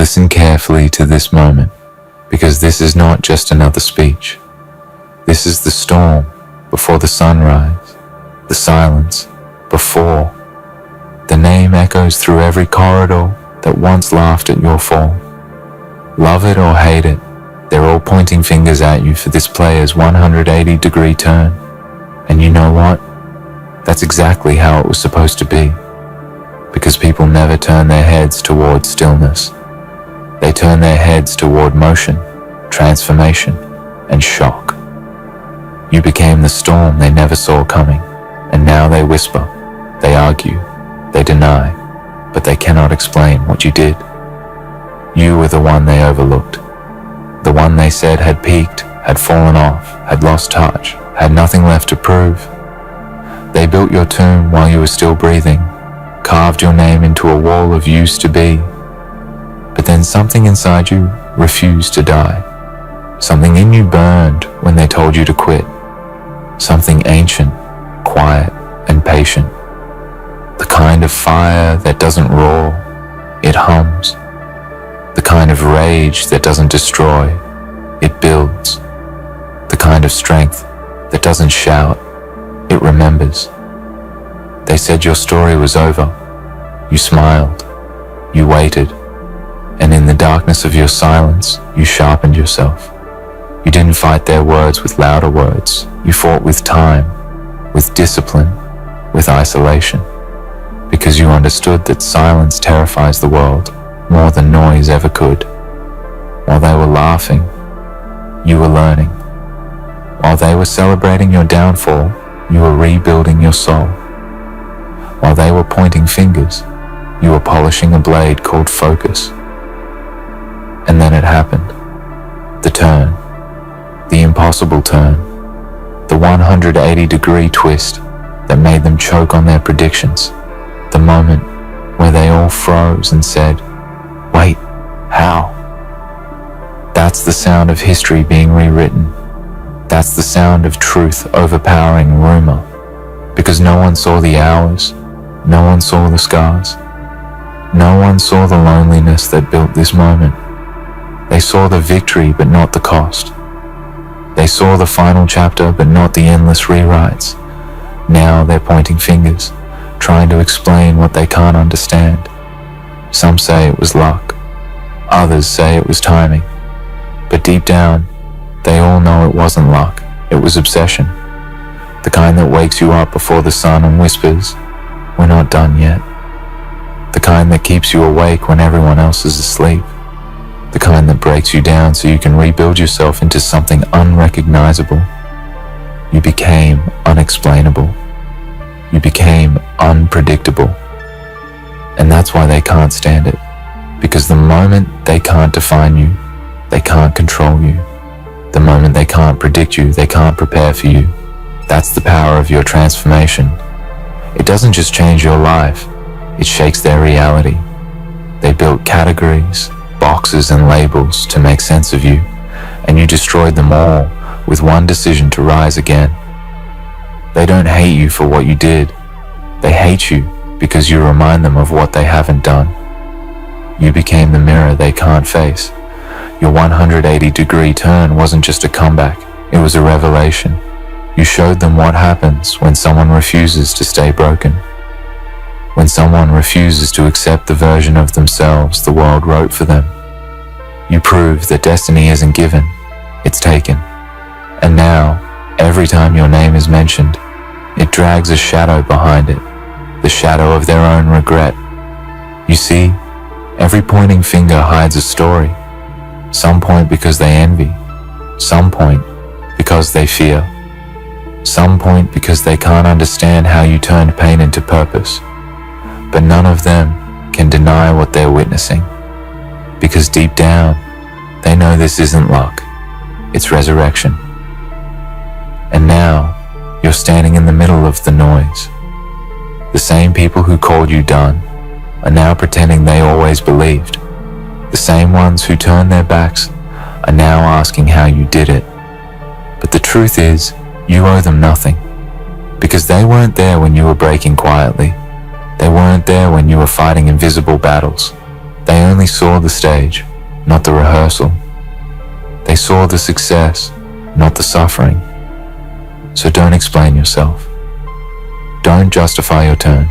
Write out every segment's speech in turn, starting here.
Listen carefully to this moment, because this is not just another speech. This is the storm before the sunrise, the silence before. The name echoes through every corridor that once laughed at your fall. Love it or hate it, they're all pointing fingers at you for this player's 180-degree turn. And you know what? That's exactly how it was supposed to be. Because people never turn their heads toward stillness. They turn their heads toward motion, transformation, and shock. You became the storm they never saw coming, and now they whisper, they argue, they deny, but they cannot explain what you did. You were the one they overlooked. The one they said had peaked, had fallen off, had lost touch, had nothing left to prove. They built your tomb while you were still breathing, carved your name into a wall of used to be. But then something inside you refused to die. Something in you burned when they told you to quit. Something ancient, quiet, and patient. The kind of fire that doesn't roar, it hums. The kind of rage that doesn't destroy, it builds. The kind of strength that doesn't shout, it remembers. They said your story was over. You smiled. You waited. And in the darkness of your silence, you sharpened yourself. You didn't fight their words with louder words. You fought with time, with discipline, with isolation. Because you understood that silence terrifies the world more than noise ever could. While they were laughing, you were learning. While they were celebrating your downfall, you were rebuilding your soul. While they were pointing fingers, you were polishing a blade called focus. And then it happened. The turn. The impossible turn. The 180-degree twist that made them choke on their predictions. The moment where they all froze and said, "Wait, how?" That's the sound of history being rewritten. That's the sound of truth overpowering rumor. Because no one saw the hours, no one saw the scars. No one saw the loneliness that built this moment. They saw the victory but not the cost. They saw the final chapter but not the endless rewrites. Now they're pointing fingers, trying to explain what they can't understand. Some say it was luck. Others say it was timing. But deep down, they all know it wasn't luck. It was obsession. The kind that wakes you up before the sun and whispers, "We're not done yet." The kind that keeps you awake when everyone else is asleep. The kind that breaks you down so you can rebuild yourself into something unrecognizable. You became unexplainable. You became unpredictable. And that's why they can't stand it. Because the moment they can't define you, they can't control you. The moment they can't predict you, they can't prepare for you. That's the power of your transformation. It doesn't just change your life, it shakes their reality. They built categories, boxes and labels to make sense of you, and you destroyed them all with one decision to rise again. They don't hate you for what you did. They hate you because you remind them of what they haven't done. You became the mirror they can't face. Your 180-degree turn wasn't just a comeback, it was a revelation. You showed them what happens when someone refuses to stay broken. When someone refuses to accept the version of themselves the world wrote for them. You proved that destiny isn't given, it's taken. And now, every time your name is mentioned, it drags a shadow behind it, the shadow of their own regret. You see, every pointing finger hides a story. Some point because they envy, some point because they fear, some point because they can't understand how you turned pain into purpose. But none of them can deny what they're witnessing, because deep down, they know this isn't luck, it's resurrection. And now, you're standing in the middle of the noise. The same people who called you done are now pretending they always believed. The same ones who turned their backs are now asking how you did it. But the truth is, you owe them nothing, because they weren't there when you were breaking quietly. They weren't there when you were fighting invisible battles. They only saw the stage, not the rehearsal. They saw the success, not the suffering. So don't explain yourself. Don't justify your turn.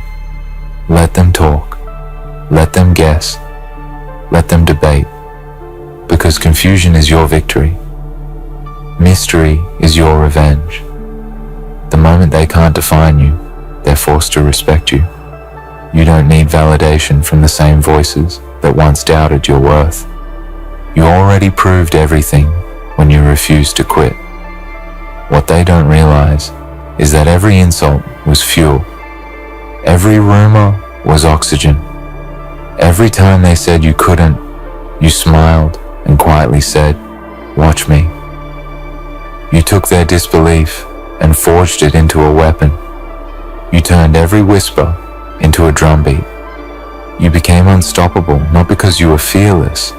Let them talk. Let them guess. Let them debate. Because confusion is your victory. Mystery is your revenge. The moment they can't define you, they're forced to respect you. You don't need validation from the same voices that once doubted your worth. You already proved everything when you refused to quit. What they don't realize is that every insult was fuel. Every rumor was oxygen. Every time they said you couldn't, you smiled and quietly said, "Watch me." You took their disbelief and forged it into a weapon. You turned every whisper into a drumbeat. You became unstoppable not because you were fearless,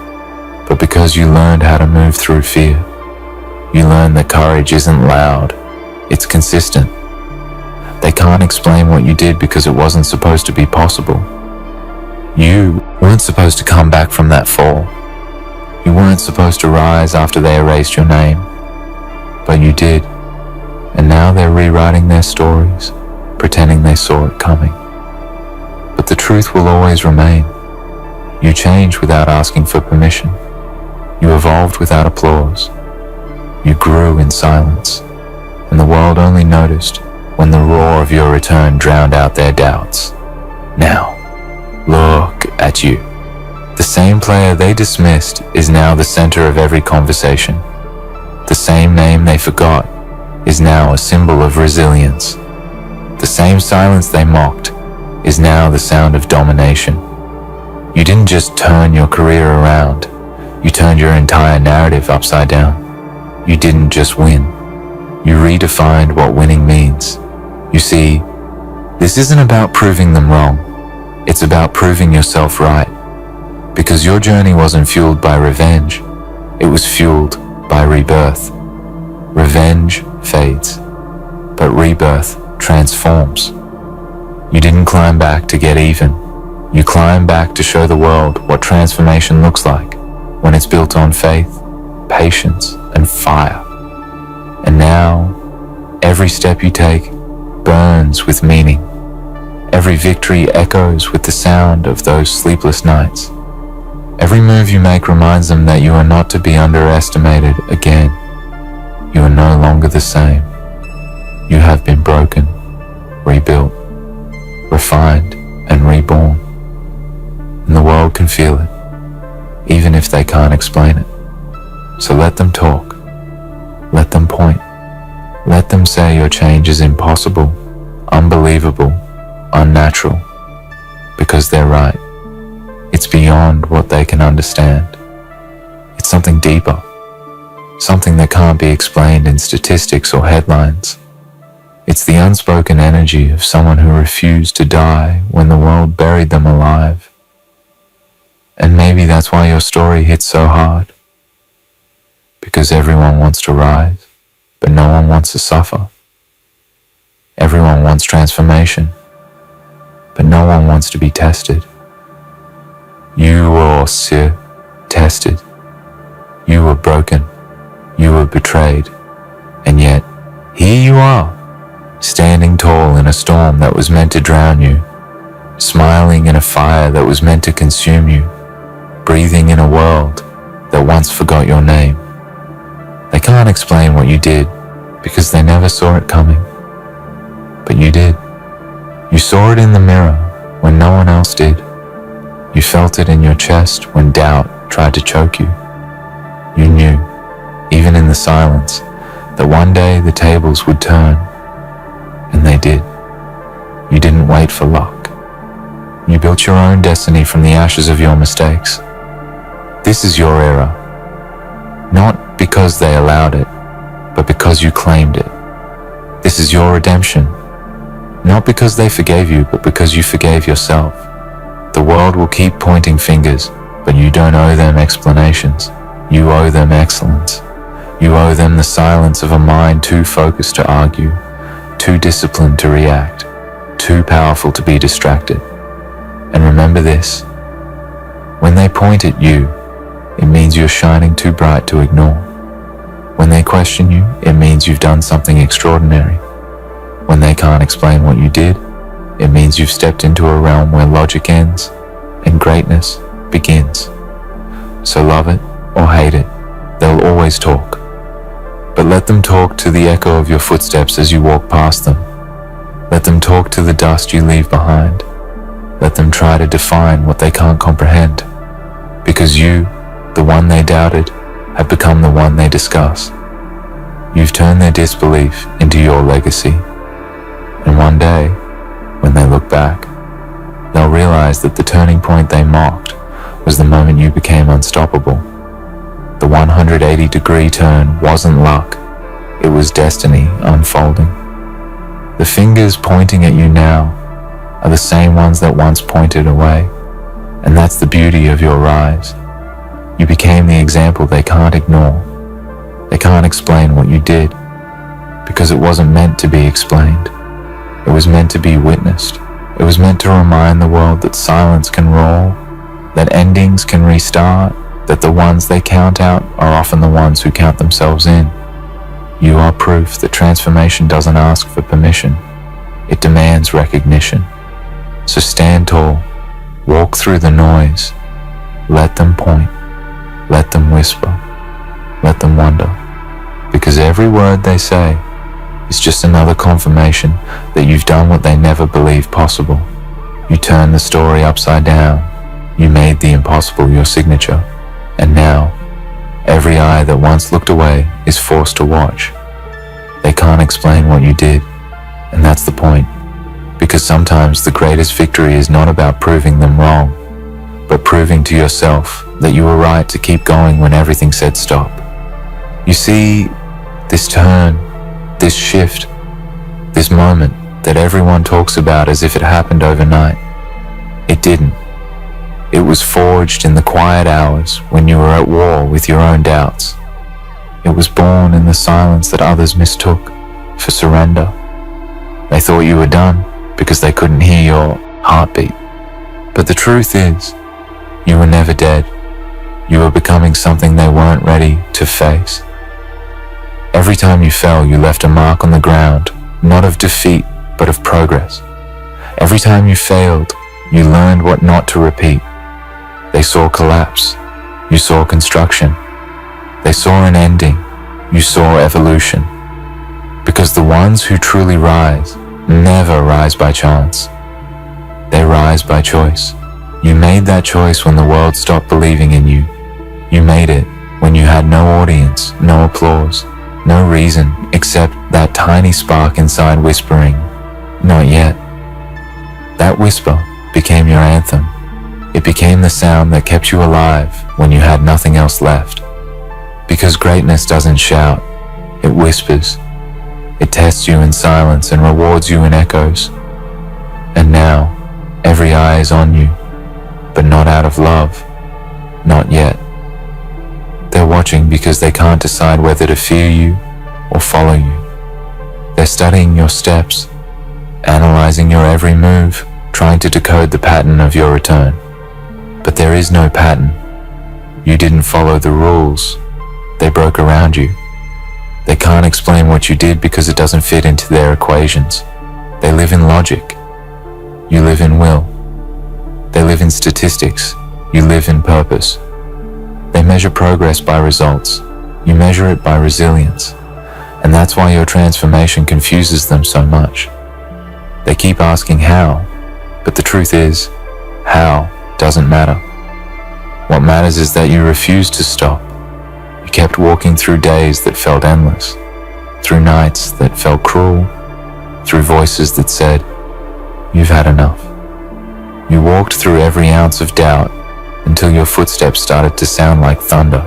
but because you learned how to move through fear. You learned that courage isn't loud, it's consistent. They can't explain what you did because it wasn't supposed to be possible. You weren't supposed to come back from that fall. You weren't supposed to rise after they erased your name. But you did, and now they're rewriting their stories, pretending they saw it coming. But the truth will always remain. You changed without asking for permission. You evolved without applause. You grew in silence, and the world only noticed when the roar of your return drowned out their doubts. Now, look at you. The same player they dismissed is now the center of every conversation. The same name they forgot is now a symbol of resilience. The same silence they mocked is now the sound of domination. You didn't just turn your career around, you turned your entire narrative upside down. You didn't just win, you redefined what winning means. You see, this isn't about proving them wrong, it's about proving yourself right. Because your journey wasn't fueled by revenge, it was fueled by rebirth. Revenge fades, but rebirth transforms. You didn't climb back to get even. You climbed back to show the world what transformation looks like when it's built on faith, patience, and fire. And now, every step you take burns with meaning. Every victory echoes with the sound of those sleepless nights. Every move you make reminds them that you are not to be underestimated again. You are no longer the same. You have been broken, rebuilt, refined, and reborn. And the world can feel it, even if they can't explain it. So let them talk. Let them point. Let them say your change is impossible, unbelievable, unnatural. Because they're right. It's beyond what they can understand. It's something deeper. Something that can't be explained in statistics or headlines. It's the unspoken energy of someone who refused to die when the world buried them alive. And maybe that's why your story hits so hard. Because everyone wants to rise, but no one wants to suffer. Everyone wants transformation, but no one wants to be tested. You were tested. You were broken. You were betrayed. And yet, here you are, standing tall in a storm that was meant to drown you, smiling in a fire that was meant to consume you, breathing in a world that once forgot your name. They can't explain what you did because they never saw it coming. But you did. You saw it in the mirror when no one else did. You felt it in your chest when doubt tried to choke you. You knew, even in the silence, that one day the tables would turn. And they did. You didn't wait for luck. You built your own destiny from the ashes of your mistakes. This is your era. Not because they allowed it, but because you claimed it. This is your redemption. Not because they forgave you, but because you forgave yourself. The world will keep pointing fingers, but you don't owe them explanations. You owe them excellence. You owe them the silence of a mind too focused to argue, too disciplined to react, too powerful to be distracted. And remember this, When they point at you, it means you're shining too bright to ignore. When they question you, it means you've done something extraordinary. When they can't explain what you did, it means you've stepped into a realm where logic ends and greatness begins. So love it or hate it, they'll always talk. But let them talk to the echo of your footsteps as you walk past them. Let them talk to the dust you leave behind. Let them try to define what they can't comprehend. Because you, the one they doubted, have become the one they discuss. You've turned their disbelief into your legacy. And one day, when they look back, they'll realize that the turning point they mocked was the moment you became unstoppable. The 180-degree turn wasn't luck, it was destiny unfolding. The fingers pointing at you now are the same ones that once pointed away, and that's the beauty of your rise. You became the example they can't ignore. They can't explain what you did, because it wasn't meant to be explained. It was meant to be witnessed. It was meant to remind the world that silence can roar, that endings can restart, that the ones they count out are often the ones who count themselves in. You are proof that transformation doesn't ask for permission. It demands recognition. So stand tall, walk through the noise, let them point, let them whisper, let them wonder. Because every word they say is just another confirmation that you've done what they never believed possible. You turned the story upside down. You made the impossible your signature. And now, every eye that once looked away is forced to watch. They can't explain what you did, and that's the point. Because sometimes the greatest victory is not about proving them wrong, but proving to yourself that you were right to keep going when everything said stop. You see, this turn, this shift, this moment that everyone talks about as if it happened overnight, it didn't. It was forged in the quiet hours when you were at war with your own doubts. It was born in the silence that others mistook for surrender. They thought you were done because they couldn't hear your heartbeat. But the truth is, you were never dead. You were becoming something they weren't ready to face. Every time you fell, you left a mark on the ground, not of defeat, but of progress. Every time you failed, you learned what not to repeat. They saw collapse. You saw construction. They saw an ending. You saw evolution. Because the ones who truly rise never rise by chance. They rise by choice. You made that choice when the world stopped believing in you. You made it when you had no audience, no applause, no reason except that tiny spark inside whispering, "Not yet." That whisper became your anthem. It became the sound that kept you alive when you had nothing else left. Because greatness doesn't shout, it whispers. It tests you in silence and rewards you in echoes. And now, every eye is on you, but not out of love. Not yet. They're watching because they can't decide whether to fear you or follow you. They're studying your steps, analyzing your every move, trying to decode the pattern of your return. But there is no pattern. You didn't follow the rules. They broke around you. They can't explain what you did because it doesn't fit into their equations. They live in logic. You live in will. They live in statistics. You live in purpose. They measure progress by results. You measure it by resilience. And that's why your transformation confuses them so much. They keep asking how, but the truth is, how doesn't matter. What matters is that you refused to stop. You kept walking through days that felt endless, through nights that felt cruel, through voices that said, "You've had enough." You walked through every ounce of doubt until your footsteps started to sound like thunder.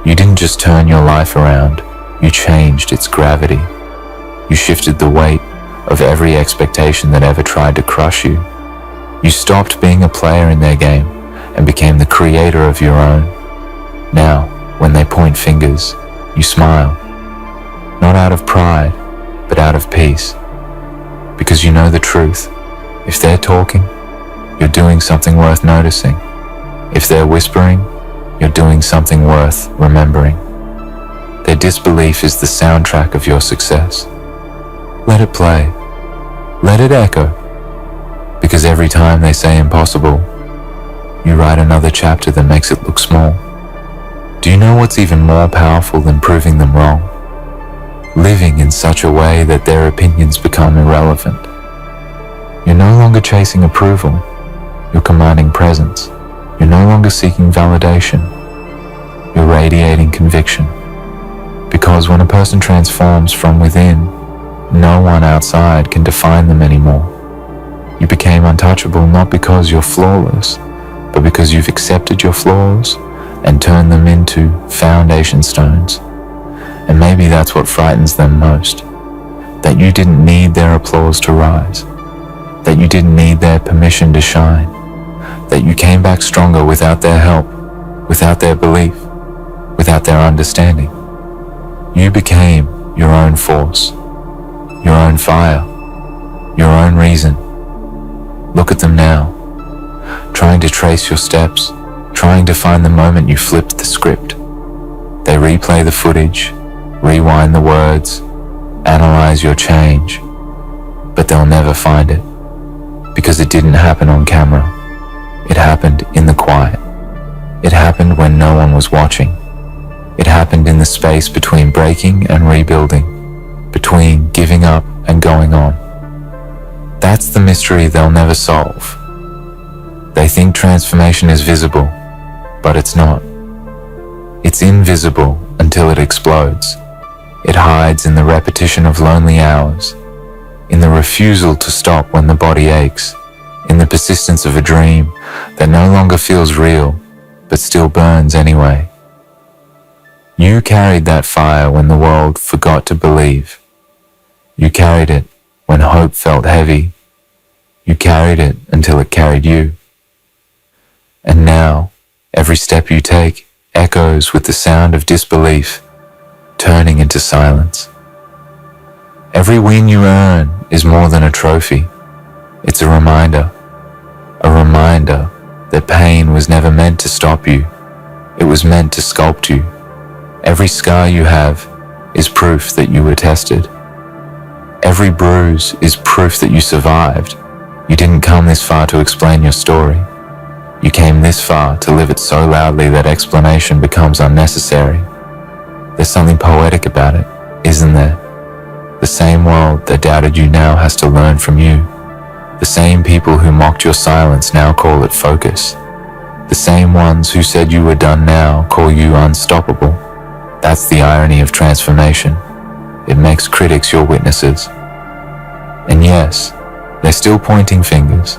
You didn't just turn your life around, you changed its gravity. You shifted the weight of every expectation that ever tried to crush you. You stopped being a player in their game and became the creator of your own. Now, when they point fingers, you smile. Not out of pride, but out of peace. Because you know the truth. If they're talking, you're doing something worth noticing. If they're whispering, you're doing something worth remembering. Their disbelief is the soundtrack of your success. Let it play. Let it echo. Because every time they say impossible, you write another chapter that makes it look small. Do you know what's even more powerful than proving them wrong? Living in such a way that their opinions become irrelevant. You're no longer chasing approval. You're commanding presence. You're no longer seeking validation. You're radiating conviction. Because when a person transforms from within, no one outside can define them anymore. You became untouchable not because you're flawless, but because you've accepted your flaws and turned them into foundation stones. And maybe that's what frightens them most. That you didn't need their applause to rise. That you didn't need their permission to shine. That you came back stronger without their help, without their belief, without their understanding. You became your own force, your own fire, your own reason. Look at them now, trying to trace your steps, trying to find the moment you flipped the script. They replay the footage, rewind the words, analyze your change, but they'll never find it, because it didn't happen on camera. It happened in the quiet. It happened when no one was watching. It happened in the space between breaking and rebuilding, between giving up and going on. That's the mystery they'll never solve. They think transformation is visible, but it's not. It's invisible until it explodes. It hides in the repetition of lonely hours, in the refusal to stop when the body aches, in the persistence of a dream that no longer feels real, but still burns anyway. You carried that fire when the world forgot to believe. You carried it when hope felt heavy. You carried it until it carried you. And now, every step you take echoes with the sound of disbelief, turning into silence. Every win you earn is more than a trophy. It's a reminder that pain was never meant to stop you. It was meant to sculpt you. Every scar you have is proof that you were tested. Every bruise is proof that you survived. You didn't come this far to explain your story. You came this far to live it so loudly that explanation becomes unnecessary. There's something poetic about it, isn't there? The same world that doubted you now has to learn from you. The same people who mocked your silence now call it focus. The same ones who said you were done now call you unstoppable. That's the irony of transformation. It makes critics your witnesses. And yes, they're still pointing fingers.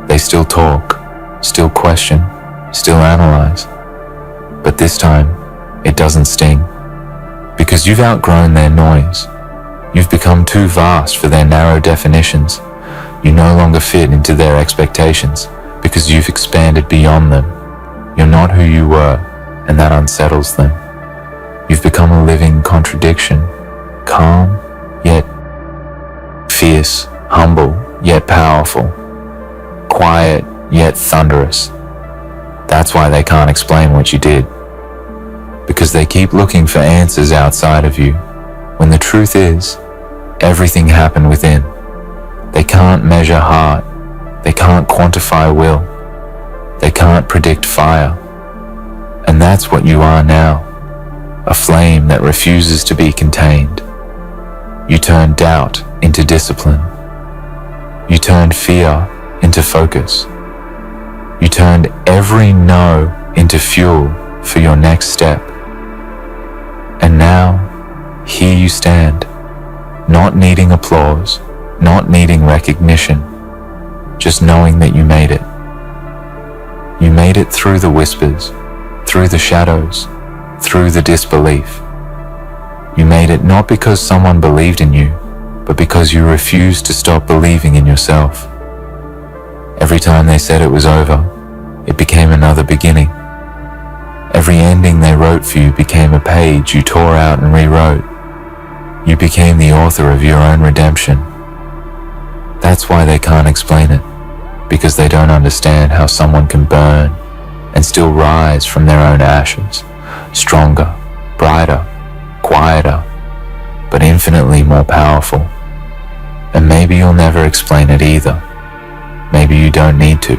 They still talk, still question, still analyze. But this time, it doesn't sting. Because you've outgrown their noise. You've become too vast for their narrow definitions. You no longer fit into their expectations because you've expanded beyond them. You're not who you were, and that unsettles them. You've become a living contradiction, calm, yet fierce, humble, yet powerful, quiet, yet thunderous. That's why they can't explain what you did. Because they keep looking for answers outside of you, when the truth is, everything happened within. They can't measure heart. They can't quantify will. They can't predict fire. And that's what you are now, a flame that refuses to be contained. You turned doubt into discipline. You turned fear into focus. You turned every no into fuel for your next step. And now, here you stand, not needing applause, not needing recognition, just knowing that you made it. You made it through the whispers, through the shadows, through the disbelief. You made it not because someone believed in you, but because you refused to stop believing in yourself. Every time they said it was over, it became another beginning. Every ending they wrote for you became a page you tore out and rewrote. You became the author of your own redemption. That's why they can't explain it, because they don't understand how someone can burn, and still rise from their own ashes, stronger, brighter, quieter, but infinitely more powerful. And maybe you'll never explain it either. Maybe you don't need to,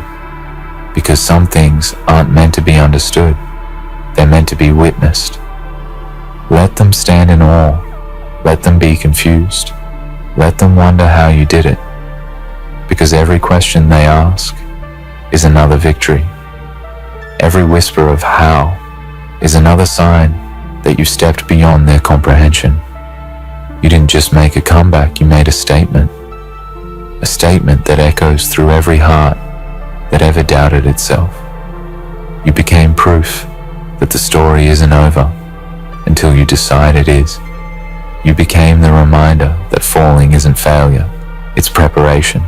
because some things aren't meant to be understood. They're meant to be witnessed. Let them stand in awe. Let them be confused. Let them wonder how you did it, because every question they ask is another victory. Every whisper of how is another sign that you stepped beyond their comprehension. You didn't just make a comeback, you made a statement that echoes through every heart that ever doubted itself. You became proof that the story isn't over until you decide it is. You became the reminder that falling isn't failure, it's preparation.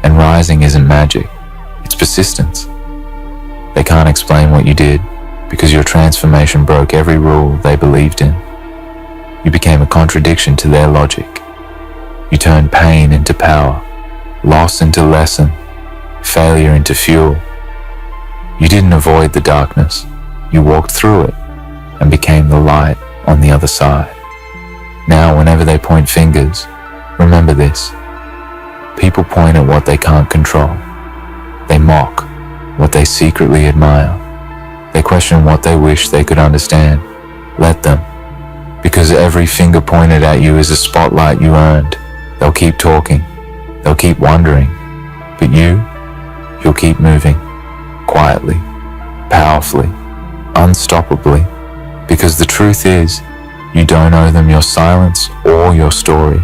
And rising isn't magic, it's persistence. They can't explain what you did because your transformation broke every rule they believed in. You became a contradiction to their logic. You turned pain into power, loss into lesson, failure into fuel. You didn't avoid the darkness, you walked through it and became the light on the other side. Now, whenever they point fingers, remember this. People point at what they can't control. They mock what they secretly admire. They question what they wish they could understand. Let them. Because every finger pointed at you is a spotlight you earned. They'll keep talking. They'll keep wondering. But you'll keep moving. Quietly. Powerfully. Unstoppably. Because the truth is, you don't owe them your silence or your story.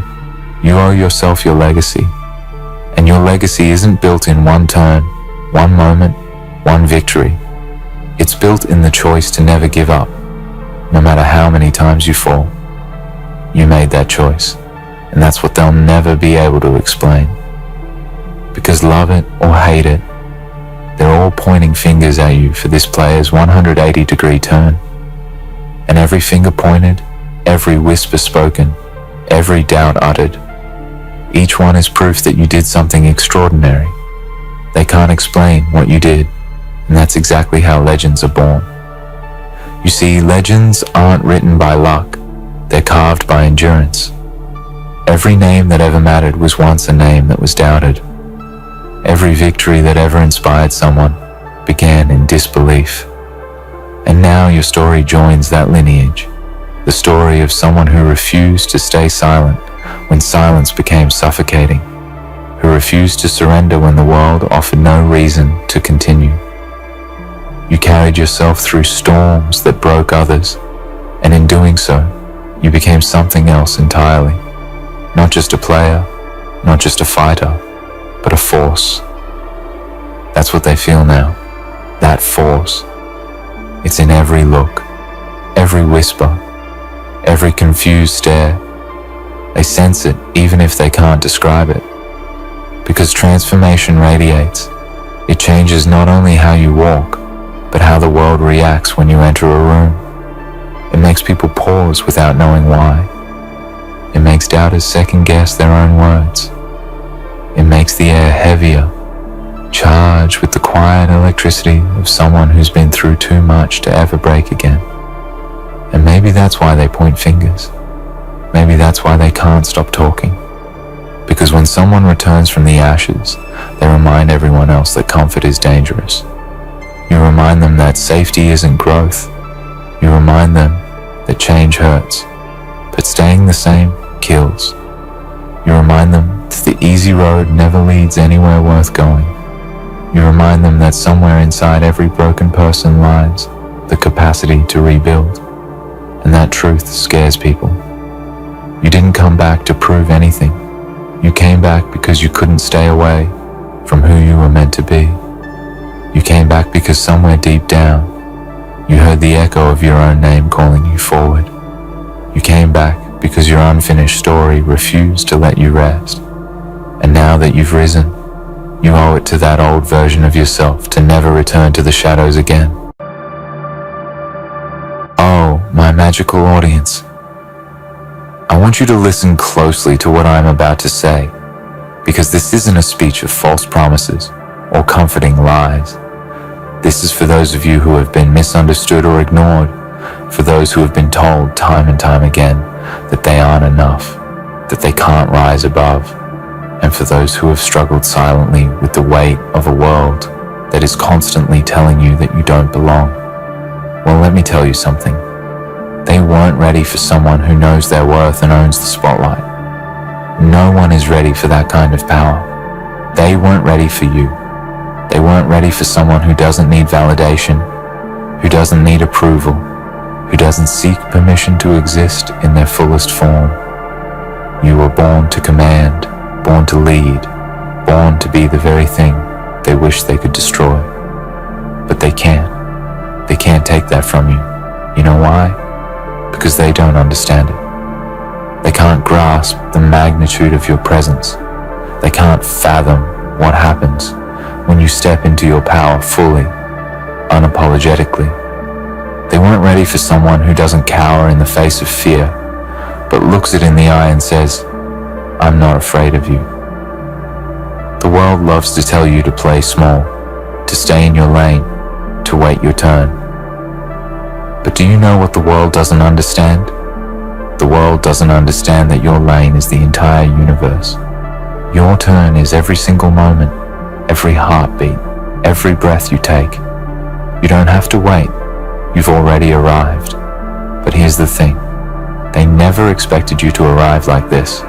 You owe yourself your legacy. And your legacy isn't built in one turn, one moment, one victory. It's built in the choice to never give up, no matter how many times you fall. You made that choice, and that's what they'll never be able to explain. Because love it or hate it, they're all pointing fingers at you for this player's 180-degree turn. And every finger pointed, every whisper spoken, every doubt uttered, each one is proof that you did something extraordinary. They can't explain what you did, and that's exactly how legends are born. You see, legends aren't written by luck, they're carved by endurance. Every name that ever mattered was once a name that was doubted. Every victory that ever inspired someone began in disbelief. And now your story joins that lineage, the story of someone who refused to stay silent when silence became suffocating, who refused to surrender when the world offered no reason to continue. You carried yourself through storms that broke others, and in doing so, you became something else entirely. Not just a player, not just a fighter, but a force. That's what they feel now, that force. It's in every look, every whisper, every confused stare. They sense it even if they can't describe it. Because transformation radiates. It changes not only how you walk, but how the world reacts when you enter a room. It makes people pause without knowing why. It makes doubters second guess their own words. It makes the air heavier, charged with the quiet electricity of someone who's been through too much to ever break again. And maybe that's why they point fingers. Maybe that's why they can't stop talking. Because when someone returns from the ashes, they remind everyone else that comfort is dangerous. You remind them that safety isn't growth. You remind them that change hurts, but staying the same kills. You remind them that the easy road never leads anywhere worth going. You remind them that somewhere inside every broken person lies the capacity to rebuild. And that truth scares people. You didn't come back to prove anything. You came back because you couldn't stay away from who you were meant to be. You came back because somewhere deep down, you heard the echo of your own name calling you forward. You came back because your unfinished story refused to let you rest. And now that you've risen, you owe it to that old version of yourself to never return to the shadows again. Oh, my magical audience. I want you to listen closely to what I'm about to say, because this isn't a speech of false promises or comforting lies. This is for those of you who have been misunderstood or ignored, for those who have been told time and time again that they aren't enough, that they can't rise above, and for those who have struggled silently with the weight of a world that is constantly telling you that you don't belong. Well, let me tell you something. They weren't ready for someone who knows their worth and owns the spotlight. No one is ready for that kind of power. They weren't ready for you. They weren't ready for someone who doesn't need validation, who doesn't need approval, who doesn't seek permission to exist in their fullest form. You were born to command, born to lead, born to be the very thing they wish they could destroy. But they can't. They can't take that from you. You know why? Because they don't understand it. They can't grasp the magnitude of your presence. They can't fathom what happens when you step into your power fully, unapologetically. They weren't ready for someone who doesn't cower in the face of fear, but looks it in the eye and says, "I'm not afraid of you." The world loves to tell you to play small, to stay in your lane, to wait your turn. But do you know what the world doesn't understand? The world doesn't understand that your lane is the entire universe. Your turn is every single moment, every heartbeat, every breath you take. You don't have to wait. You've already arrived. But here's the thing. They never expected you to arrive like this.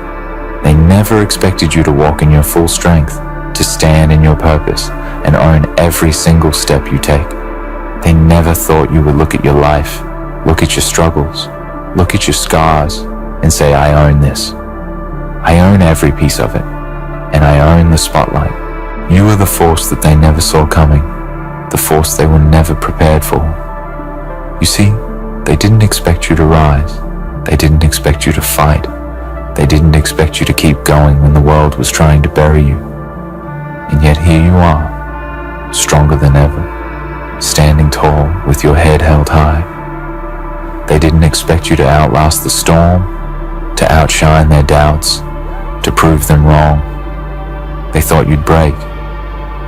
They never expected you to walk in your full strength, to stand in your purpose, and own every single step you take. They never thought you would look at your life, look at your struggles, look at your scars, and say, "I own this. I own every piece of it, and I own the spotlight." You are the force that they never saw coming, the force they were never prepared for. You see, they didn't expect you to rise. They didn't expect you to fight. They didn't expect you to keep going when the world was trying to bury you. And yet here you are, stronger than ever, standing tall with your head held high. They didn't expect you to outlast the storm, to outshine their doubts, to prove them wrong. They thought you'd break.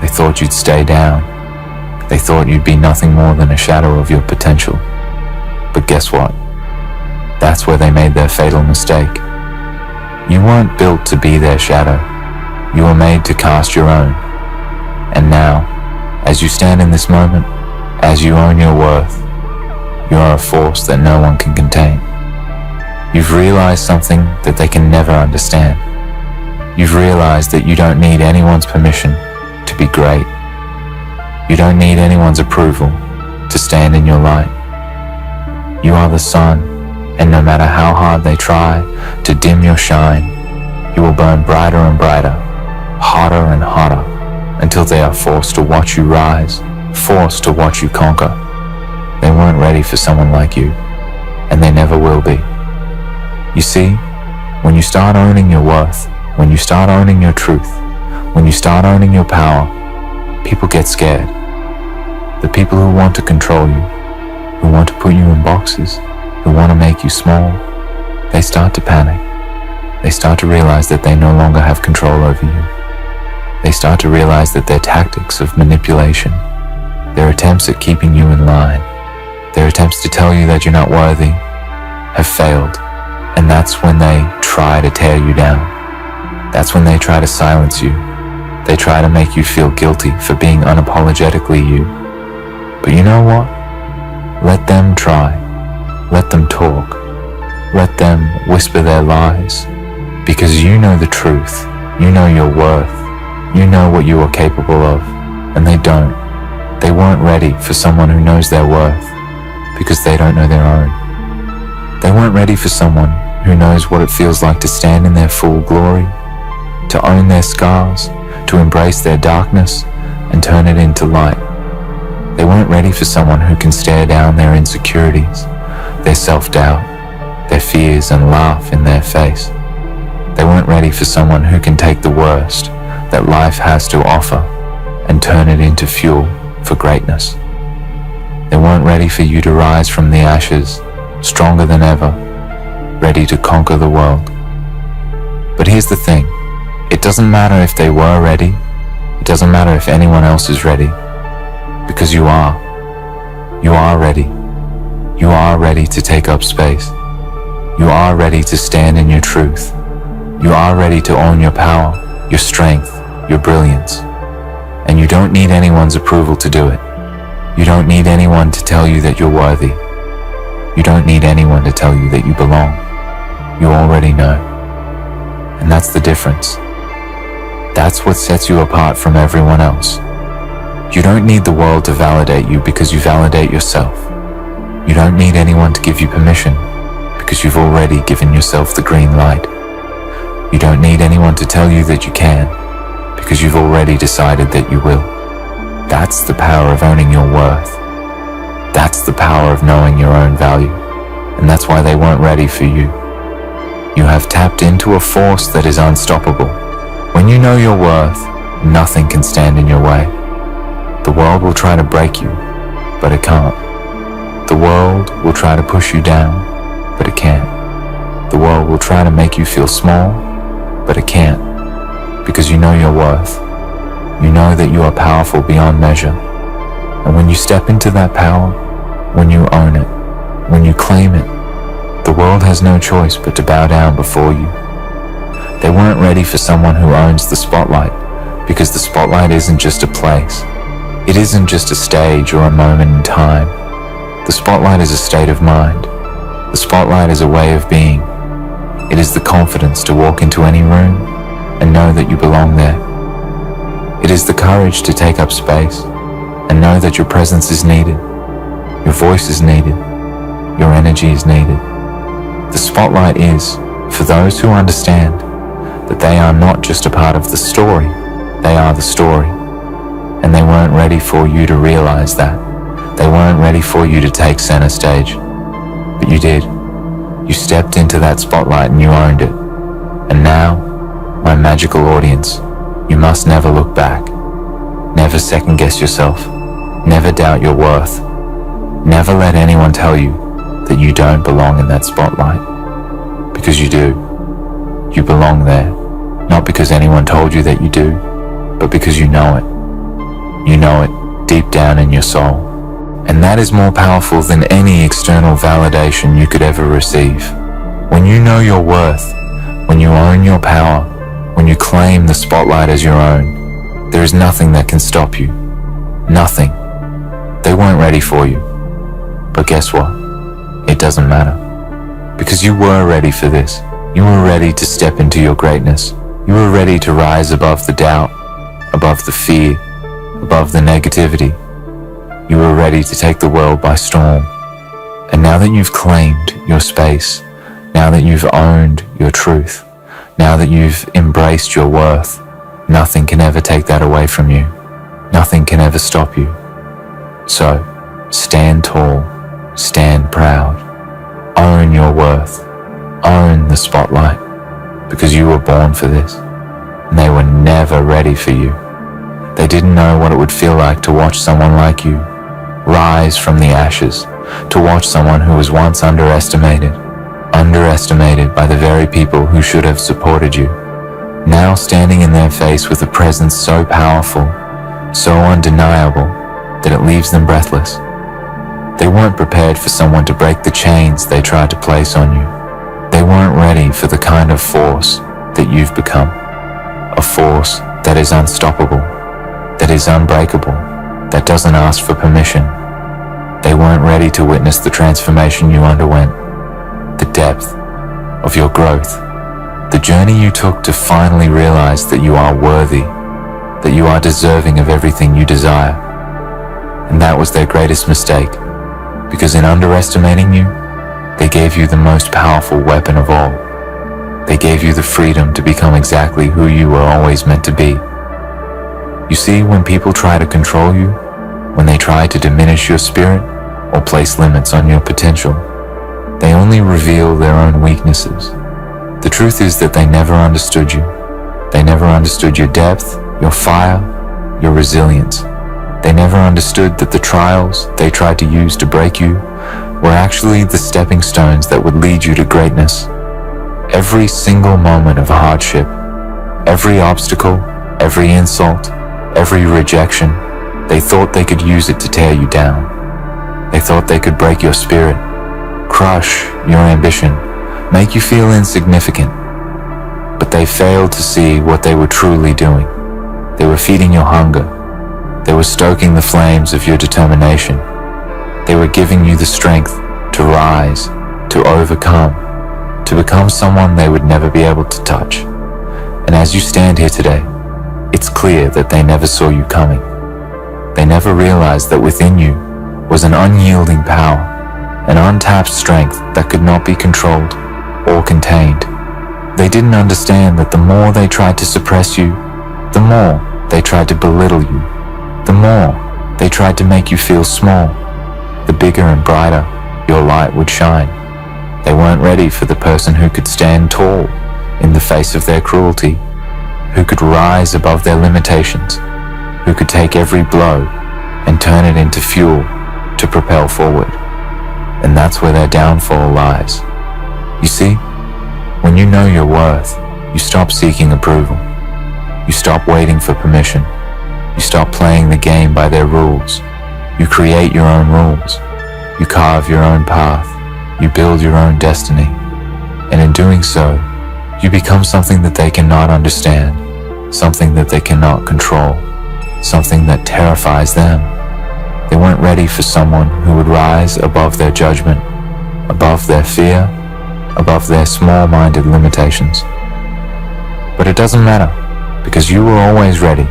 They thought you'd stay down. They thought you'd be nothing more than a shadow of your potential. But guess what? That's where they made their fatal mistake. You weren't built to be their shadow. You were made to cast your own. And now, as you stand in this moment, as you own your worth, you are a force that no one can contain. You've realized something that they can never understand. You've realized that you don't need anyone's permission to be great. You don't need anyone's approval to stand in your light. You are the sun, and no matter how hard they try to dim your shine, you will burn brighter and brighter, hotter and hotter, until they are forced to watch you rise, forced to watch you conquer. They weren't ready for someone like you, and they never will be. You see, when you start owning your worth, when you start owning your truth, when you start owning your power, people get scared. The people who want to control you, who want to put you in boxes, who want to make you small, they start to panic. They start to realize that they no longer have control over you. They start to realize that their tactics of manipulation, their attempts at keeping you in line, their attempts to tell you that you're not worthy, have failed. And that's when they try to tear you down. That's when they try to silence you. They try to make you feel guilty for being unapologetically you. But you know what? Let them try. Let them talk. Let them whisper their lies. Because you know the truth. You know your worth. You know what you are capable of. And they don't. They weren't ready for someone who knows their worth because they don't know their own. They weren't ready for someone who knows what it feels like to stand in their full glory, to own their scars, to embrace their darkness and turn it into light. They weren't ready for someone who can stare down their insecurities, their self-doubt, their fears and laugh in their face. They weren't ready for someone who can take the worst that life has to offer and turn it into fuel for greatness. They weren't ready for you to rise from the ashes, stronger than ever, ready to conquer the world. But here's the thing. It doesn't matter if they were ready. It doesn't matter if anyone else is ready. because you are. You are ready. You are ready to take up space. You are ready to stand in your truth. You are ready to own your power, your strength, your brilliance. And you don't need anyone's approval to do it. You don't need anyone to tell you that you're worthy. You don't need anyone to tell you that you belong. You already know. And that's the difference. That's what sets you apart from everyone else. You don't need the world to validate you because you validate yourself. You don't need anyone to give you permission because you've already given yourself the green light. You don't need anyone to tell you that you can because you've already decided that you will. That's the power of owning your worth. That's the power of knowing your own value. And that's why they weren't ready for you. You have tapped into a force that is unstoppable. When you know your worth, nothing can stand in your way. The world will try to break you, but it can't. The world will try to push you down, but it can't. The world will try to make you feel small, but it can't. Because you know your worth. You know that you are powerful beyond measure. And when you step into that power, when you own it, when you claim it, the world has no choice but to bow down before you. They weren't ready for someone who owns the spotlight, because the spotlight isn't just a place. It isn't just a stage or a moment in time. The spotlight is a state of mind. The spotlight is a way of being. It is the confidence to walk into any room and know that you belong there. It is the courage to take up space and know that your presence is needed, your voice is needed, your energy is needed. The spotlight is for those who understand that they are not just a part of the story, they are the story. And they weren't ready for you to realize that. They weren't ready for you to take center stage. But you did. You stepped into that spotlight and you owned it. And now, my magical audience, you must never look back. Never second guess yourself. Never doubt your worth. Never let anyone tell you that you don't belong in that spotlight. Because you do. You belong there. Not because anyone told you that you do, but because you know it. You know it deep down in your soul. And that is more powerful than any external validation you could ever receive. When you know your worth, when you own your power, when you claim the spotlight as your own, there is nothing that can stop you. Nothing. They weren't ready for you. But guess what? It doesn't matter. Because you were ready for this. You were ready to step into your greatness. You were ready to rise above the doubt, above the fear, above the negativity. You were ready to take the world by storm. And now that you've claimed your space, now that you've owned your truth, now that you've embraced your worth, nothing can ever take that away from you. Nothing can ever stop you. So, stand tall, stand proud, own your worth, own the spotlight, because you were born for this, and they were never ready for you. They didn't know what it would feel like to watch someone like you rise from the ashes, to watch someone who was once underestimated by the very people who should have supported you, now standing in their face with a presence so powerful, so undeniable, that it leaves them breathless. They weren't prepared for someone to break the chains they tried to place on you. They weren't ready for the kind of force that you've become. A force that is unstoppable, that is unbreakable, that doesn't ask for permission. They weren't ready to witness the transformation you underwent, the depth of your growth, the journey you took to finally realize that you are worthy, that you are deserving of everything you desire. And that was their greatest mistake, because in underestimating you, they gave you the most powerful weapon of all. They gave you the freedom to become exactly who you were always meant to be. You see, when people try to control you, when they try to diminish your spirit or place limits on your potential, they only reveal their own weaknesses. The truth is that they never understood you. They never understood your depth, your fire, your resilience. They never understood that the trials they tried to use to break you were actually the stepping stones that would lead you to greatness. Every single moment of hardship, every obstacle, every insult, every rejection, They thought they could use it to tear you down. They thought they could break your spirit, crush your ambition, make you feel insignificant. But they failed to see what they were truly doing. They were feeding your hunger. They were stoking the flames of your determination. They were giving you the strength to rise, to overcome, to become someone they would never be able to touch. And as you stand here today, it's clear that they never saw you coming. They never realized that within you was an unyielding power, an untapped strength that could not be controlled or contained. They didn't understand that the more they tried to suppress you, the more they tried to belittle you, the more they tried to make you feel small, the bigger and brighter your light would shine. They weren't ready for the person who could stand tall in the face of their cruelty, who could rise above their limitations, who could take every blow and turn it into fuel to propel forward. And that's where their downfall lies. You see, when you know your worth, you stop seeking approval. You stop waiting for permission. You stop playing the game by their rules. You create your own rules. You carve your own path. You build your own destiny. And in doing so, you become something that they cannot understand, something that they cannot control, something that terrifies them. They weren't ready for someone who would rise above their judgment, above their fear, above their small-minded limitations. But it doesn't matter, because you were always ready.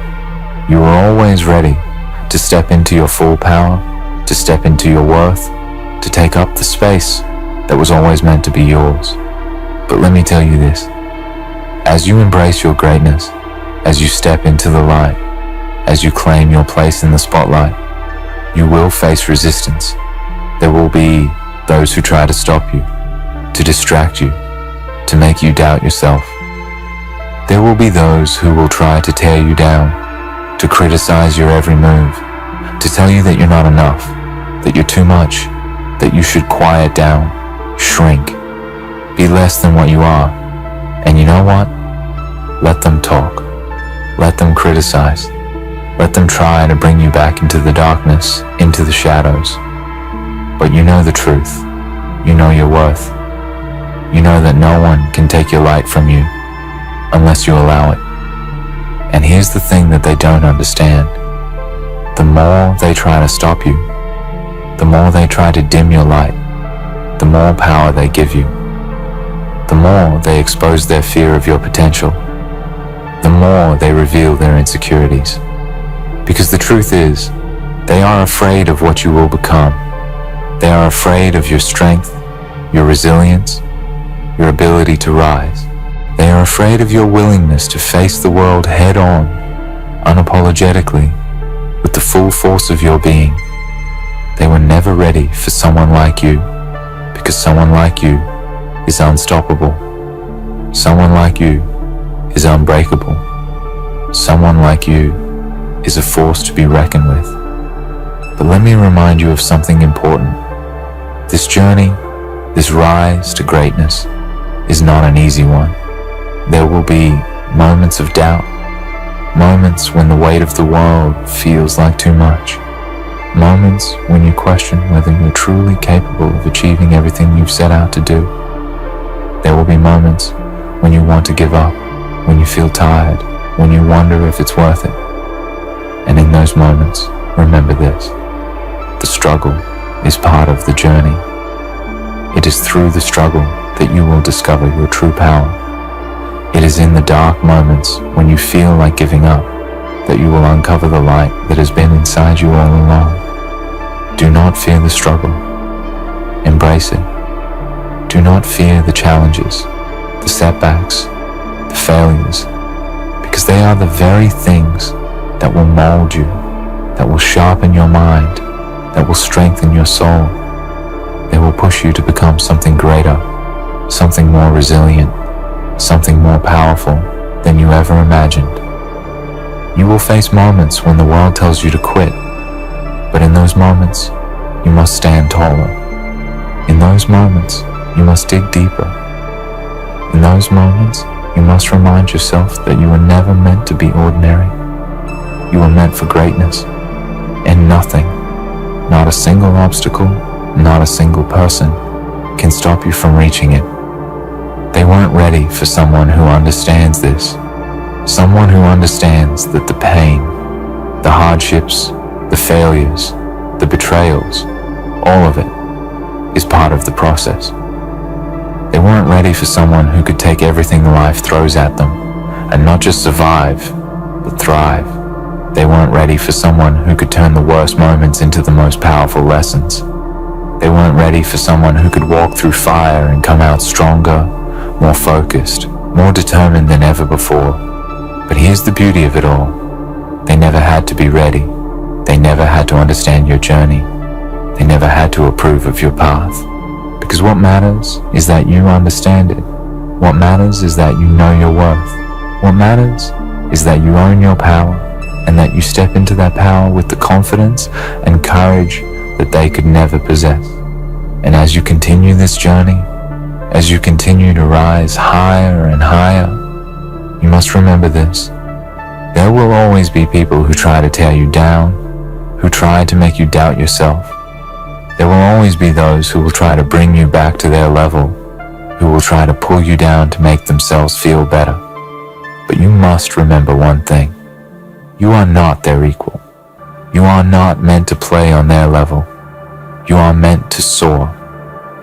You were always ready to step into your full power, to step into your worth, to take up the space that was always meant to be yours. But let me tell you this, as you embrace your greatness, as you step into the light, as you claim your place in the spotlight, you will face resistance. There will be those who try to stop you, to distract you, to make you doubt yourself. There will be those who will try to tear you down, to criticize your every move, to tell you that you're not enough, that you're too much, that you should quiet down, shrink, be less than what you are. And you know what? Let them talk. Let them criticize. Let them try to bring you back into the darkness, into the shadows. But you know the truth. You know your worth. You know that no one can take your light from you unless you allow it. And here's the thing that they don't understand. The more they try to stop you, the more they try to dim your light, the more power they give you. The more they expose their fear of your potential, the more they reveal their insecurities. Because the truth is, they are afraid of what you will become. They are afraid of your strength, your resilience, your ability to rise. They are afraid of your willingness to face the world head on, unapologetically, with the full force of your being. They were never ready for someone like you, because someone like you is unstoppable. Someone like you is unbreakable. Someone like you is a force to be reckoned with. But let me remind you of something important. This journey, this rise to greatness, is not an easy one. There will be moments of doubt, moments when the weight of the world feels like too much, moments when you question whether you're truly capable of achieving everything you've set out to do. There will be moments when you want to give up, when you feel tired, when you wonder if it's worth it. And in those moments, remember this: the struggle is part of the journey. It is through the struggle that you will discover your true power. It is in the dark moments when you feel like giving up that you will uncover the light that has been inside you all along. Do not fear the struggle. Embrace it. Do not fear the challenges, the setbacks, the failures, because they are the very things that will mold you, that will sharpen your mind, that will strengthen your soul. They will push you to become something greater, something more resilient, something more powerful than you ever imagined. You will face moments when the world tells you to quit, but in those moments, you must stand taller. In those moments, you must dig deeper. In those moments, you must remind yourself that you were never meant to be ordinary. You were meant for greatness. And nothing, not a single obstacle, not a single person, can stop you from reaching it. They weren't ready for someone who understands this. Someone who understands that the pain, the hardships, the failures, the betrayals, all of it is part of the process. They weren't ready for someone who could take everything life throws at them and not just survive, but thrive. They weren't ready for someone who could turn the worst moments into the most powerful lessons. They weren't ready for someone who could walk through fire and come out stronger, more focused, more determined than ever before. But here's the beauty of it all. They never had to be ready. They never had to understand your journey. They never had to approve of your path. Because what matters is that you understand it. What matters is that you know your worth. What matters is that you own your power and that you step into that power with the confidence and courage that they could never possess. And as you continue this journey, as you continue to rise higher and higher, you must remember this. There will always be people who try to tear you down, who try to make you doubt yourself. There will always be those who will try to bring you back to their level, who will try to pull you down to make themselves feel better. But you must remember one thing. You are not their equal. You are not meant to play on their level. You are meant to soar.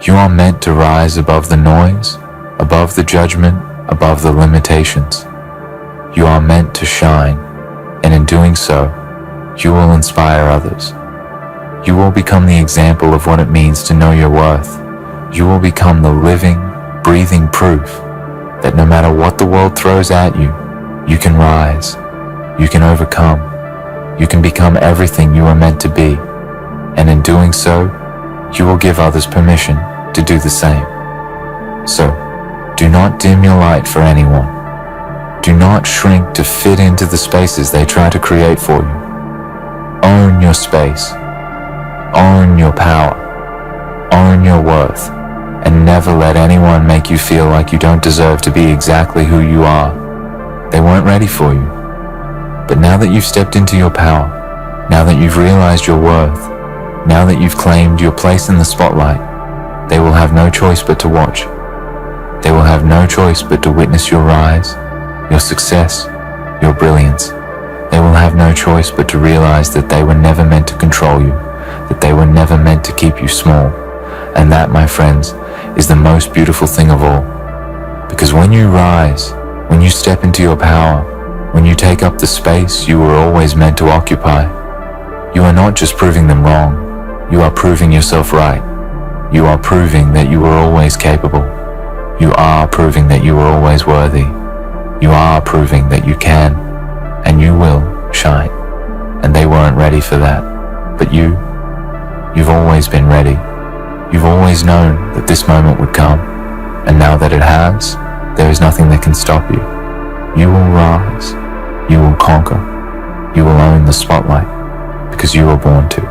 You are meant to rise above the noise, above the judgment, above the limitations. You are meant to shine, and in doing so, you will inspire others. You will become the example of what it means to know your worth. You will become the living, breathing proof that no matter what the world throws at you, you can rise, you can overcome, you can become everything you are meant to be, and in doing so, you will give others permission to do the same. So, do not dim your light for anyone. Do not shrink to fit into the spaces they try to create for you. Own your space. Own your power. Own your worth. And never let anyone make you feel like you don't deserve to be exactly who you are. They weren't ready for you. But now that you've stepped into your power, now that you've realized your worth, now that you've claimed your place in the spotlight, they will have no choice but to watch. They will have no choice but to witness your rise, your success, your brilliance. They will have no choice but to realize that they were never meant to control you, that they were never meant to keep you small. And that, my friends, is the most beautiful thing of all. Because when you rise, when you step into your power, when you take up the space you were always meant to occupy, you are not just proving them wrong, you are proving yourself right. You are proving that you were always capable. You are proving that you were always worthy. You are proving that you can and you will shine. And they weren't ready for that. But you've always been ready. You've always known that this moment would come. And now that it has, there is nothing that can stop you. You will rise. You will conquer. You will own the spotlight because you were born to.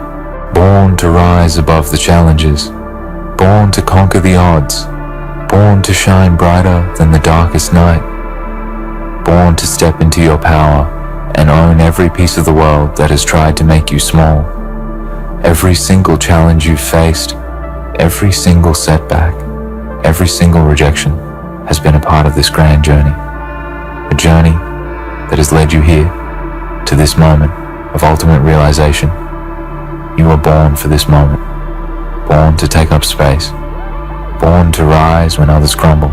Born to rise above the challenges. Born to conquer the odds. Born to shine brighter than the darkest night. Born to step into your power and own every piece of the world that has tried to make you small. Every single challenge you've faced, every single setback, every single rejection has been a part of this grand journey. A journey that has led you here to this moment of ultimate realization. You were born for this moment. Born to take up space. Born to rise when others crumble.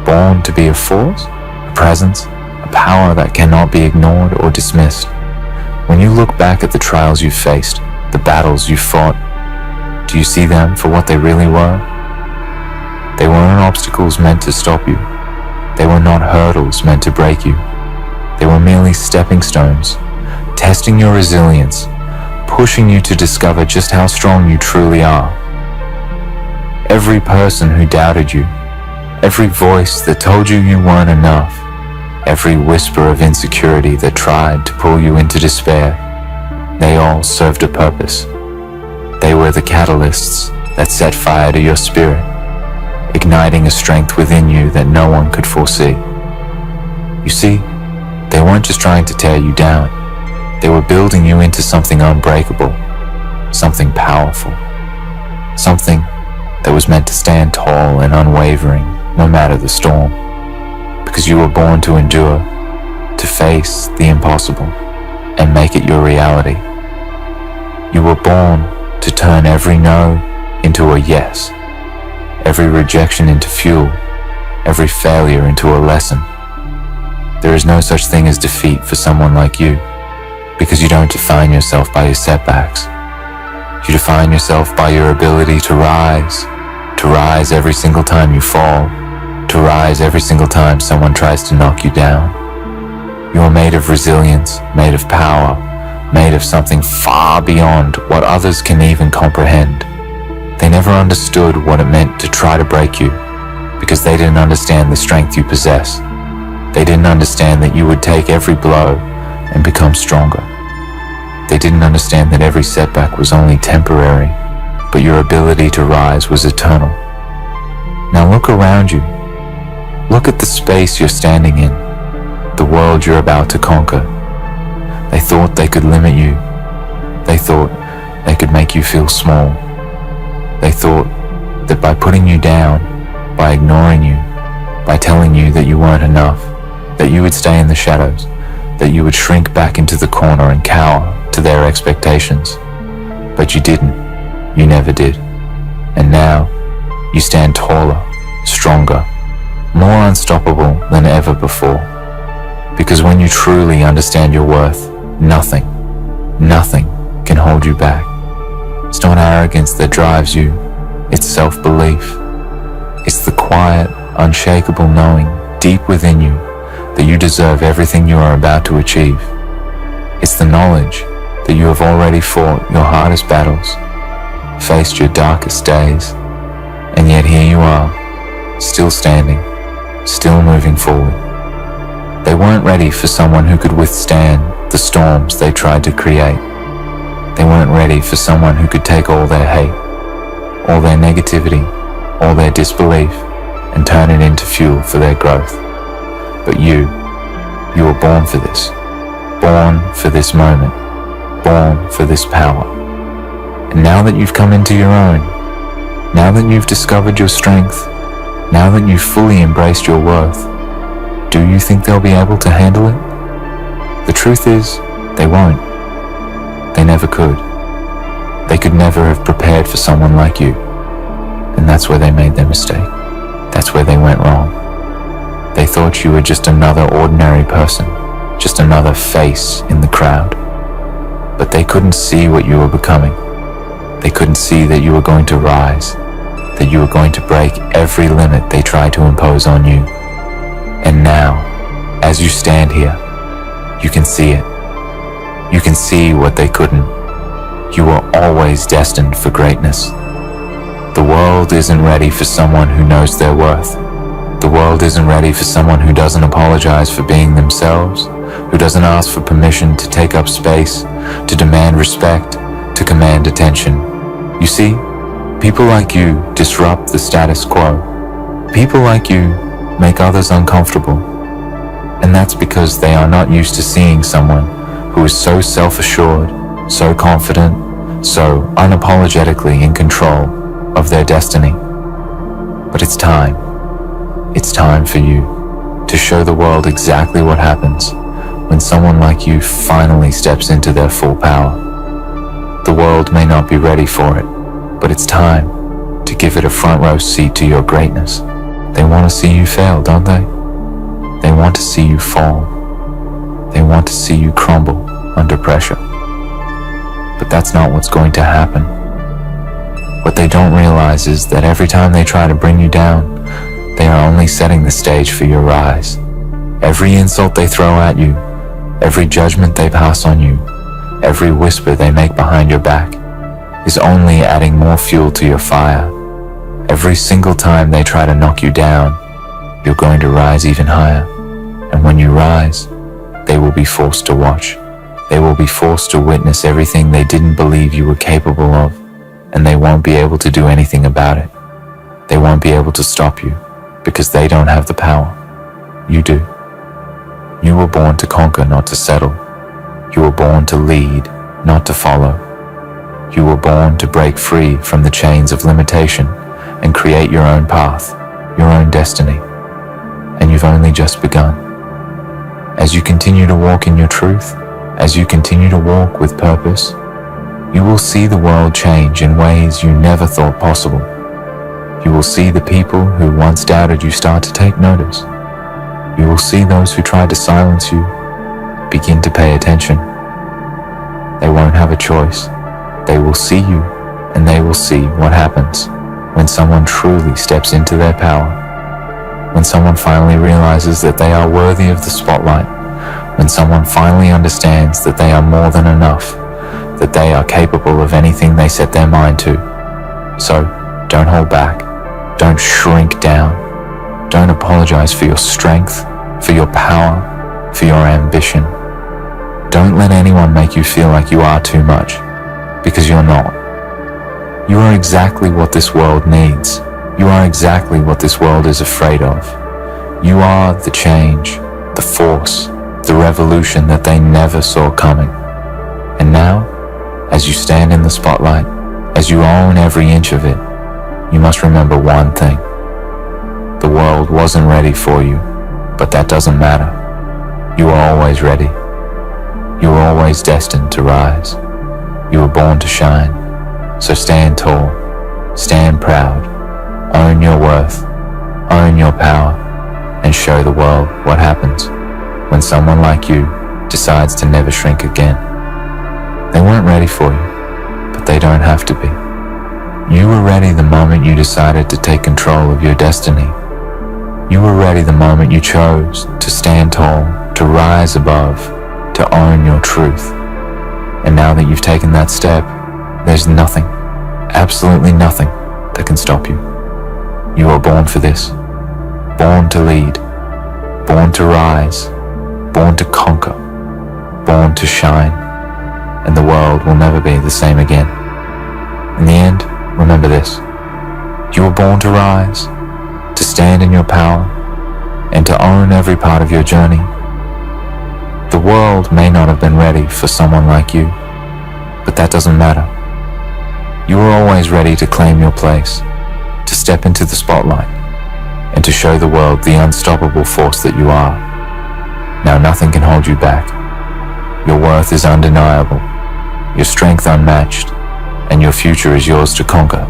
Born to be a force, a presence, a power that cannot be ignored or dismissed. When you look back at the trials you've faced, the battles you've fought, do you see them for what they really were? They weren't obstacles meant to stop you. They were not hurdles meant to break you. They were merely stepping stones, testing your resilience, pushing you to discover just how strong you truly are. Every person who doubted you, every voice that told you you weren't enough, every whisper of insecurity that tried to pull you into despair, they all served a purpose. They were the catalysts that set fire to your spirit, igniting a strength within you that no one could foresee. You see, they weren't just trying to tear you down. They were building you into something unbreakable, something powerful, something that was meant to stand tall and unwavering no matter the storm, because you were born to endure, to face the impossible and make it your reality. You were born to turn every no into a yes, every rejection into fuel, every failure into a lesson. There is no such thing as defeat for someone like you, because you don't define yourself by your setbacks. You define yourself by your ability to rise every single time you fall, to rise every single time someone tries to knock you down. You are made of resilience, made of power, made of something far beyond what others can even comprehend. They never understood what it meant to try to break you, because they didn't understand the strength you possess. They didn't understand that you would take every blow and become stronger. They didn't understand that every setback was only temporary, but your ability to rise was eternal. Now look around you. Look at the space you're standing in, the world you're about to conquer. They thought they could limit you. They thought they could make you feel small. They thought that by putting you down, by ignoring you, by telling you that you weren't enough, that you would stay in the shadows, that you would shrink back into the corner and cower to their expectations. But you didn't. You never did. And now, you stand taller, stronger, more unstoppable than ever before. Because when you truly understand your worth, nothing can hold you back. It's not arrogance that drives you, it's self-belief. It's the quiet, unshakable knowing deep within you that you deserve everything you are about to achieve. It's the knowledge that you have already fought your hardest battles, faced your darkest days, and yet here you are, still standing, still moving forward. They weren't ready for someone who could withstand the storms they tried to create. They weren't ready for someone who could take all their hate, all their negativity, all their disbelief, and turn it into fuel for their growth. But you were born for this. Born for this moment. Born for this power. And now that you've come into your own, now that you've discovered your strength, now that you've fully embraced your worth, do you think they'll be able to handle it? The truth is, they won't. They never could. They could never have prepared for someone like you. And that's where they made their mistake. That's where they went wrong. They thought you were just another ordinary person, just another face in the crowd. But they couldn't see what you were becoming. They couldn't see that you were going to rise, that you were going to break every limit they tried to impose on you. And now, as you stand here, you can see it. You can see what they couldn't. You were always destined for greatness. The world isn't ready for someone who knows their worth. The world isn't ready for someone who doesn't apologize for being themselves, who doesn't ask for permission to take up space, to demand respect, to command attention. You see, people like you disrupt the status quo. People like you make others uncomfortable. And that's because they are not used to seeing someone who is so self-assured, so confident, so unapologetically in control of their destiny. But it's time. It's time for you to show the world exactly what happens when someone like you finally steps into their full power. The world may not be ready for it, but it's time to give it a front row seat to your greatness. They want to see you fail, don't they? They want to see you fall. They want to see you crumble under pressure. But that's not what's going to happen. What they don't realize is that every time they try to bring you down, they are only setting the stage for your rise. Every insult they throw at you, every judgment they pass on you, every whisper they make behind your back is only adding more fuel to your fire. Every single time they try to knock you down, you're going to rise even higher. And when you rise, they will be forced to watch. They will be forced to witness everything they didn't believe you were capable of, and they won't be able to do anything about it. They won't be able to stop you, because they don't have the power. You do. You were born to conquer, not to settle. You were born to lead, not to follow. You were born to break free from the chains of limitation and create your own path, your own destiny. And you've only just begun. As you continue to walk in your truth, as you continue to walk with purpose, you will see the world change in ways you never thought possible. You will see the people who once doubted you start to take notice. You will see those who tried to silence you begin to pay attention. They won't have a choice. They will see you, and they will see what happens when someone truly steps into their power, when someone finally realizes that they are worthy of the spotlight, when someone finally understands that they are more than enough, that they are capable of anything they set their mind to. So, don't hold back. Don't shrink down. Don't apologize for your strength, for your power, for your ambition. Don't let anyone make you feel like you are too much, because you're not. You are exactly what this world needs. You are exactly what this world is afraid of. You are the change, the force, the revolution that they never saw coming. And now, as you stand in the spotlight, as you own every inch of it, you must remember one thing. The world wasn't ready for you, but that doesn't matter. You are always ready. You are always destined to rise. You were born to shine. So stand tall, stand proud, own your worth, own your power, and show the world what happens when someone like you decides to never shrink again. They weren't ready for you, but they don't have to be. You were ready the moment you decided to take control of your destiny. You were ready the moment you chose to stand tall, to rise above, to own your truth. And now that you've taken that step, there's nothing, absolutely nothing, that can stop you. You are born for this. Born to lead. Born to rise. Born to conquer. Born to shine. And the world will never be the same again. In the end, remember this. You were born to rise, to stand in your power, and to own every part of your journey. The world may not have been ready for someone like you, but that doesn't matter. You are always ready to claim your place, to step into the spotlight, and to show the world the unstoppable force that you are. Now nothing can hold you back. Your worth is undeniable, your strength unmatched, and your future is yours to conquer.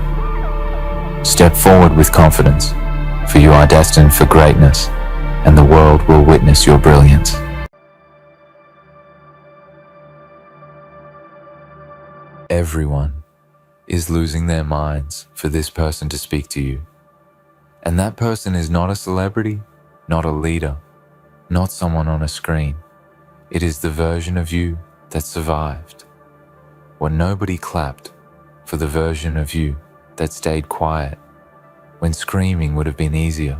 Step forward with confidence, for you are destined for greatness, and the world will witness your brilliance. Everyone is losing their minds for this person to speak to you. And that person is not a celebrity, not a leader, not someone on a screen. It is the version of you that survived. When nobody clapped for the version of you that stayed quiet, when screaming would have been easier,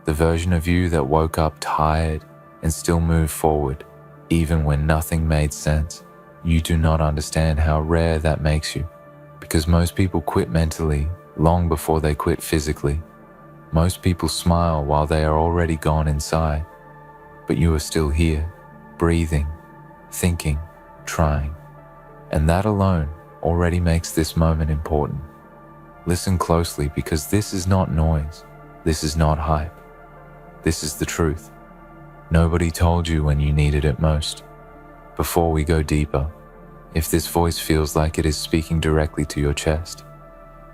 the version of you that woke up tired and still moved forward, even when nothing made sense. You do not understand how rare that makes you, because most people quit mentally long before they quit physically. Most people smile while they are already gone inside, but you are still here, breathing, thinking, trying. And that alone already makes this moment important. Listen closely, because this is not noise. This is not hype. This is the truth. Nobody told you when you needed it most. Before we go deeper, if this voice feels like it is speaking directly to your chest,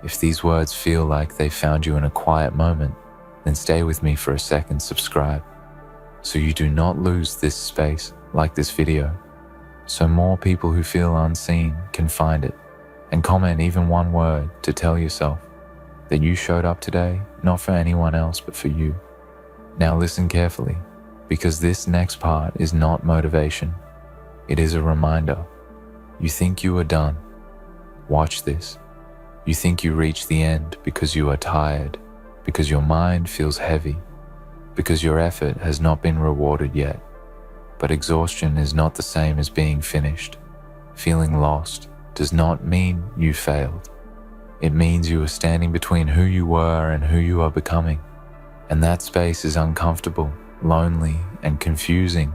if these words feel like they found you in a quiet moment, then stay with me for a second, subscribe, so you do not lose this space like this video, so more people who feel unseen can find it, and comment even one word to tell yourself that you showed up today, not for anyone else but for you. Now listen carefully, because this next part is not motivation. It is a reminder. You think you are done. Watch this. You think you reach the end because you are tired, because your mind feels heavy, because your effort has not been rewarded yet. But exhaustion is not the same as being finished. Feeling lost does not mean you failed. It means you are standing between who you were and who you are becoming. And that space is uncomfortable, lonely, and confusing.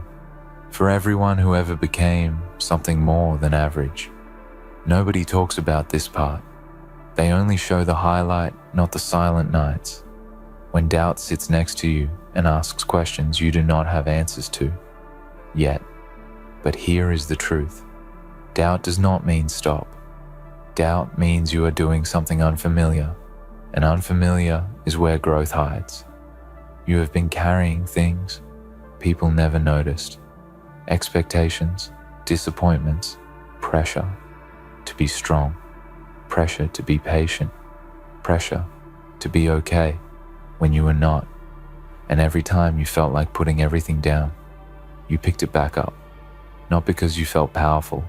For everyone who ever became something more than average. Nobody talks about this part. They only show the highlight, not the silent nights, when doubt sits next to you and asks questions you do not have answers to yet. But here is the truth. Doubt does not mean stop. Doubt means you are doing something unfamiliar, and unfamiliar is where growth hides. You have been carrying things people never noticed. Expectations, disappointments, pressure to be strong, pressure to be patient, pressure to be okay when you were not. And every time you felt like putting everything down, you picked it back up, not because you felt powerful,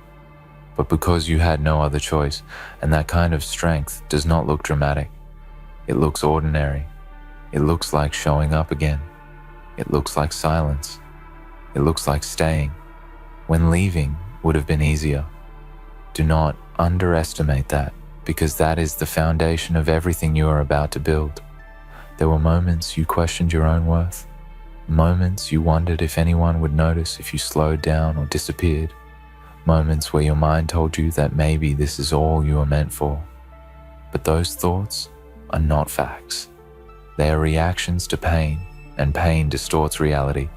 but because you had no other choice. And that kind of strength does not look dramatic. It looks ordinary. It looks like showing up again. It looks like silence. It looks like staying when leaving would have been easier. Do not underestimate that, because that is the foundation of everything you are about to build. There were moments you questioned your own worth, moments you wondered if anyone would notice if you slowed down or disappeared, moments where your mind told you that maybe this is all you are meant for. But those thoughts are not facts. They are reactions to pain, and pain distorts reality.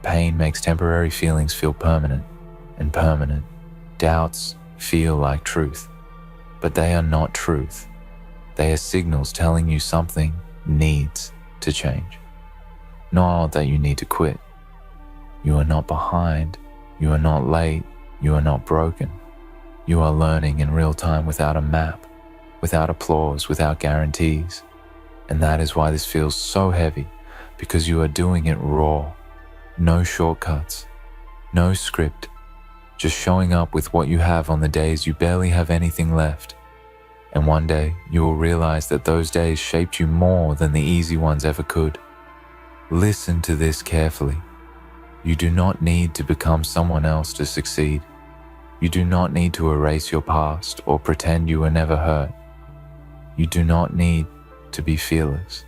Pain makes temporary feelings feel permanent, and permanent doubts feel like truth. But they are not truth. They are signals telling you something needs to change. Not that you need to quit. You are not behind. You are not late. You are not broken. You are learning in real time without a map, without applause, without guarantees. And that is why this feels so heavy, because you are doing it raw. No shortcuts, no script, just showing up with what you have on the days you barely have anything left. And one day you will realize that those days shaped you more than the easy ones ever could. Listen to this carefully. You do not need to become someone else to succeed. You do not need to erase your past or pretend you were never hurt. You do not need to be fearless.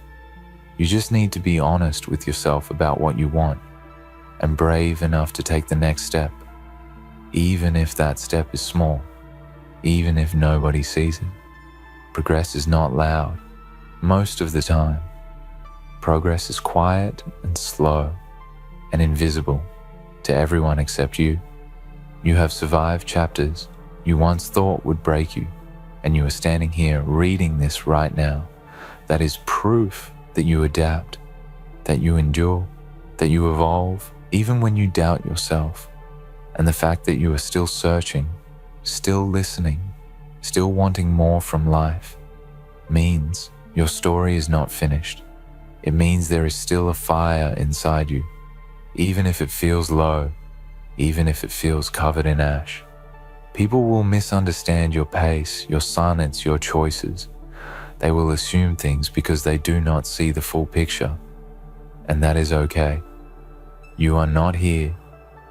You just need to be honest with yourself about what you want, and brave enough to take the next step, even if that step is small, even if nobody sees it. Progress is not loud, most of the time. Progress is quiet and slow and invisible to everyone except you. You have survived chapters you once thought would break you, and you are standing here reading this right now. That is proof that you adapt, that you endure, that you evolve, even when you doubt yourself. And the fact that you are still searching, still listening, still wanting more from life, means your story is not finished. It means there is still a fire inside you, even if it feels low, even if it feels covered in ash. People will misunderstand your pace, your silence, your choices. They will assume things because they do not see the full picture, and that is okay. You are not here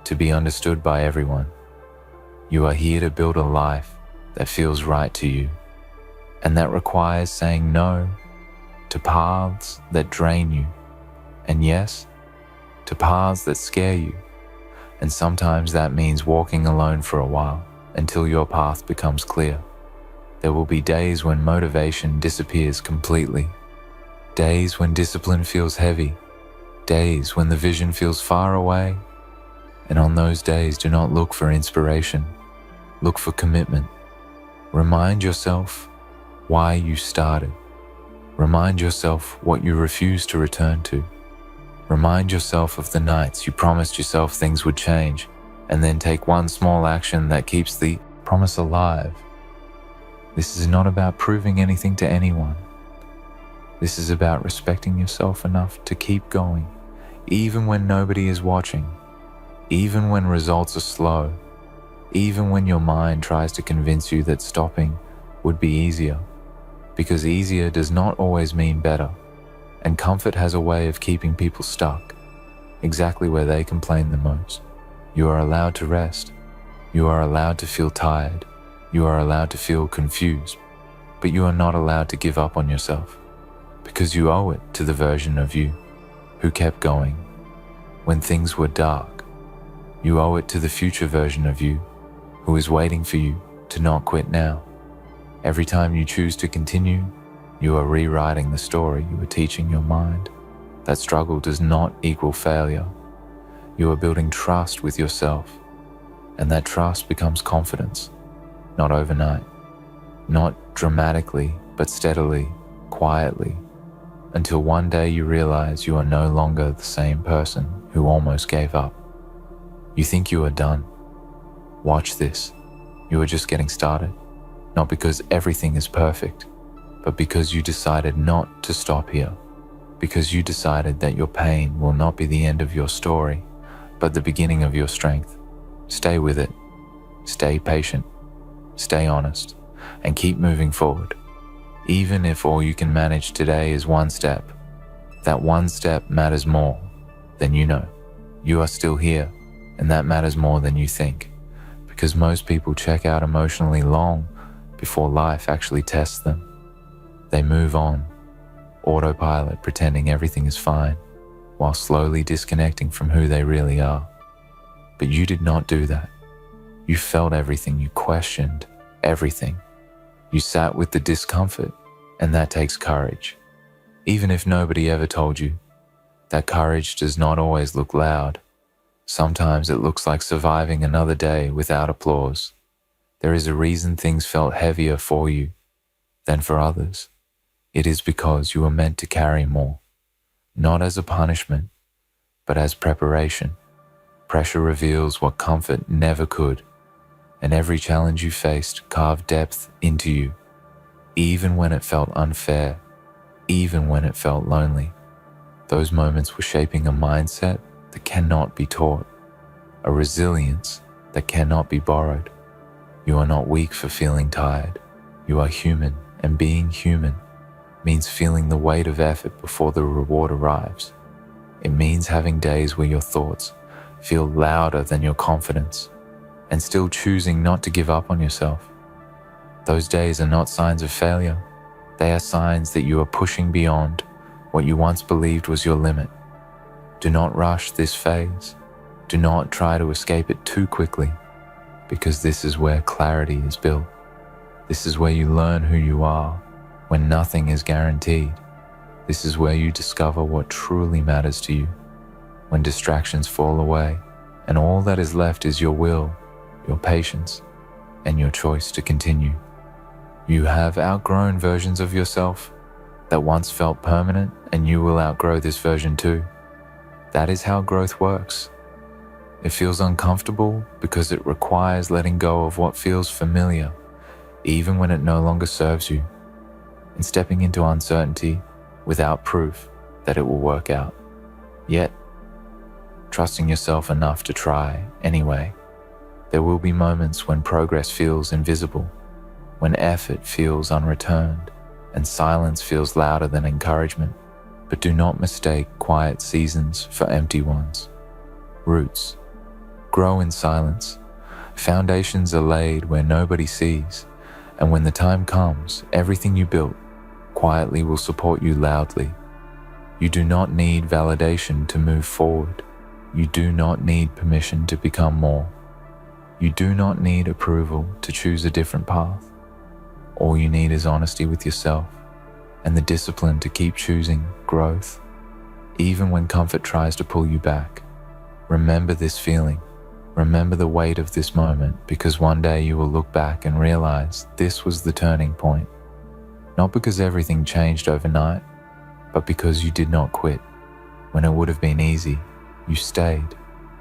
to be understood by everyone. You are here to build a life that feels right to you, and that requires saying no to paths that drain you, and yes, to paths that scare you. And sometimes that means walking alone for a while until your path becomes clear. There will be days when motivation disappears completely, days when discipline feels heavy, days when the vision feels far away. And on those days, do not look for inspiration, look for commitment. Remind yourself why you started. Remind yourself what you refuse to return to. Remind yourself of the nights you promised yourself things would change, and then take one small action that keeps the promise alive. This is not about proving anything to anyone. This is about respecting yourself enough to keep going, even when nobody is watching, even when results are slow, even when your mind tries to convince you that stopping would be easier, because easier does not always mean better, and comfort has a way of keeping people stuck, exactly where they complain the most. You are allowed to rest. You are allowed to feel tired. You are allowed to feel confused, but you are not allowed to give up on yourself, because you owe it to the version of you who kept going when things were dark. You owe it to the future version of you who is waiting for you to not quit now. Every time you choose to continue, you are rewriting the story you are teaching your mind. That struggle does not equal failure. You are building trust with yourself, and that trust becomes confidence, not overnight, not dramatically, but steadily, quietly, until one day you realize you are no longer the same person who almost gave up. You think you are done. Watch this. You are just getting started, not because everything is perfect, but because you decided not to stop here, because you decided that your pain will not be the end of your story, but the beginning of your strength. Stay with it. Stay patient. Stay honest, and keep moving forward. Even if all you can manage today is one step, that one step matters more than you know. You are still here, and that matters more than you think, because most people check out emotionally long before life actually tests them. They move on, autopilot, pretending everything is fine, while slowly disconnecting from who they really are. But you did not do that. You felt everything, you questioned everything. You sat with the discomfort, and that takes courage. Even if nobody ever told you, that courage does not always look loud. Sometimes it looks like surviving another day without applause. There is a reason things felt heavier for you than for others. It is because you were meant to carry more, not as a punishment, but as preparation. Pressure reveals what comfort never could, and every challenge you faced carved depth into you, even when it felt unfair, even when it felt lonely. Those moments were shaping a mindset that cannot be taught, a resilience that cannot be borrowed. You are not weak for feeling tired. You are human, and being human means feeling the weight of effort before the reward arrives. It means having days where your thoughts feel louder than your confidence, and still choosing not to give up on yourself. Those days are not signs of failure. They are signs that you are pushing beyond what you once believed was your limit. Do not rush this phase. Do not try to escape it too quickly, because this is where clarity is built. This is where you learn who you are when nothing is guaranteed. This is where you discover what truly matters to you, when distractions fall away and all that is left is your will, your patience, and your choice to continue. You have outgrown versions of yourself that once felt permanent, and you will outgrow this version too. That is how growth works. It feels uncomfortable because it requires letting go of what feels familiar, even when it no longer serves you, and stepping into uncertainty without proof that it will work out. Yet, trusting yourself enough to try anyway. There will be moments when progress feels invisible, when effort feels unreturned, and silence feels louder than encouragement. But do not mistake quiet seasons for empty ones. Roots grow in silence. Foundations are laid where nobody sees, and when the time comes, everything you built quietly will support you loudly. You do not need validation to move forward. You do not need permission to become more. You do not need approval to choose a different path. All you need is honesty with yourself and the discipline to keep choosing growth, even when comfort tries to pull you back. Remember this feeling. Remember the weight of this moment, because one day you will look back and realize this was the turning point. Not because everything changed overnight, but because you did not quit. When it would have been easy, you stayed,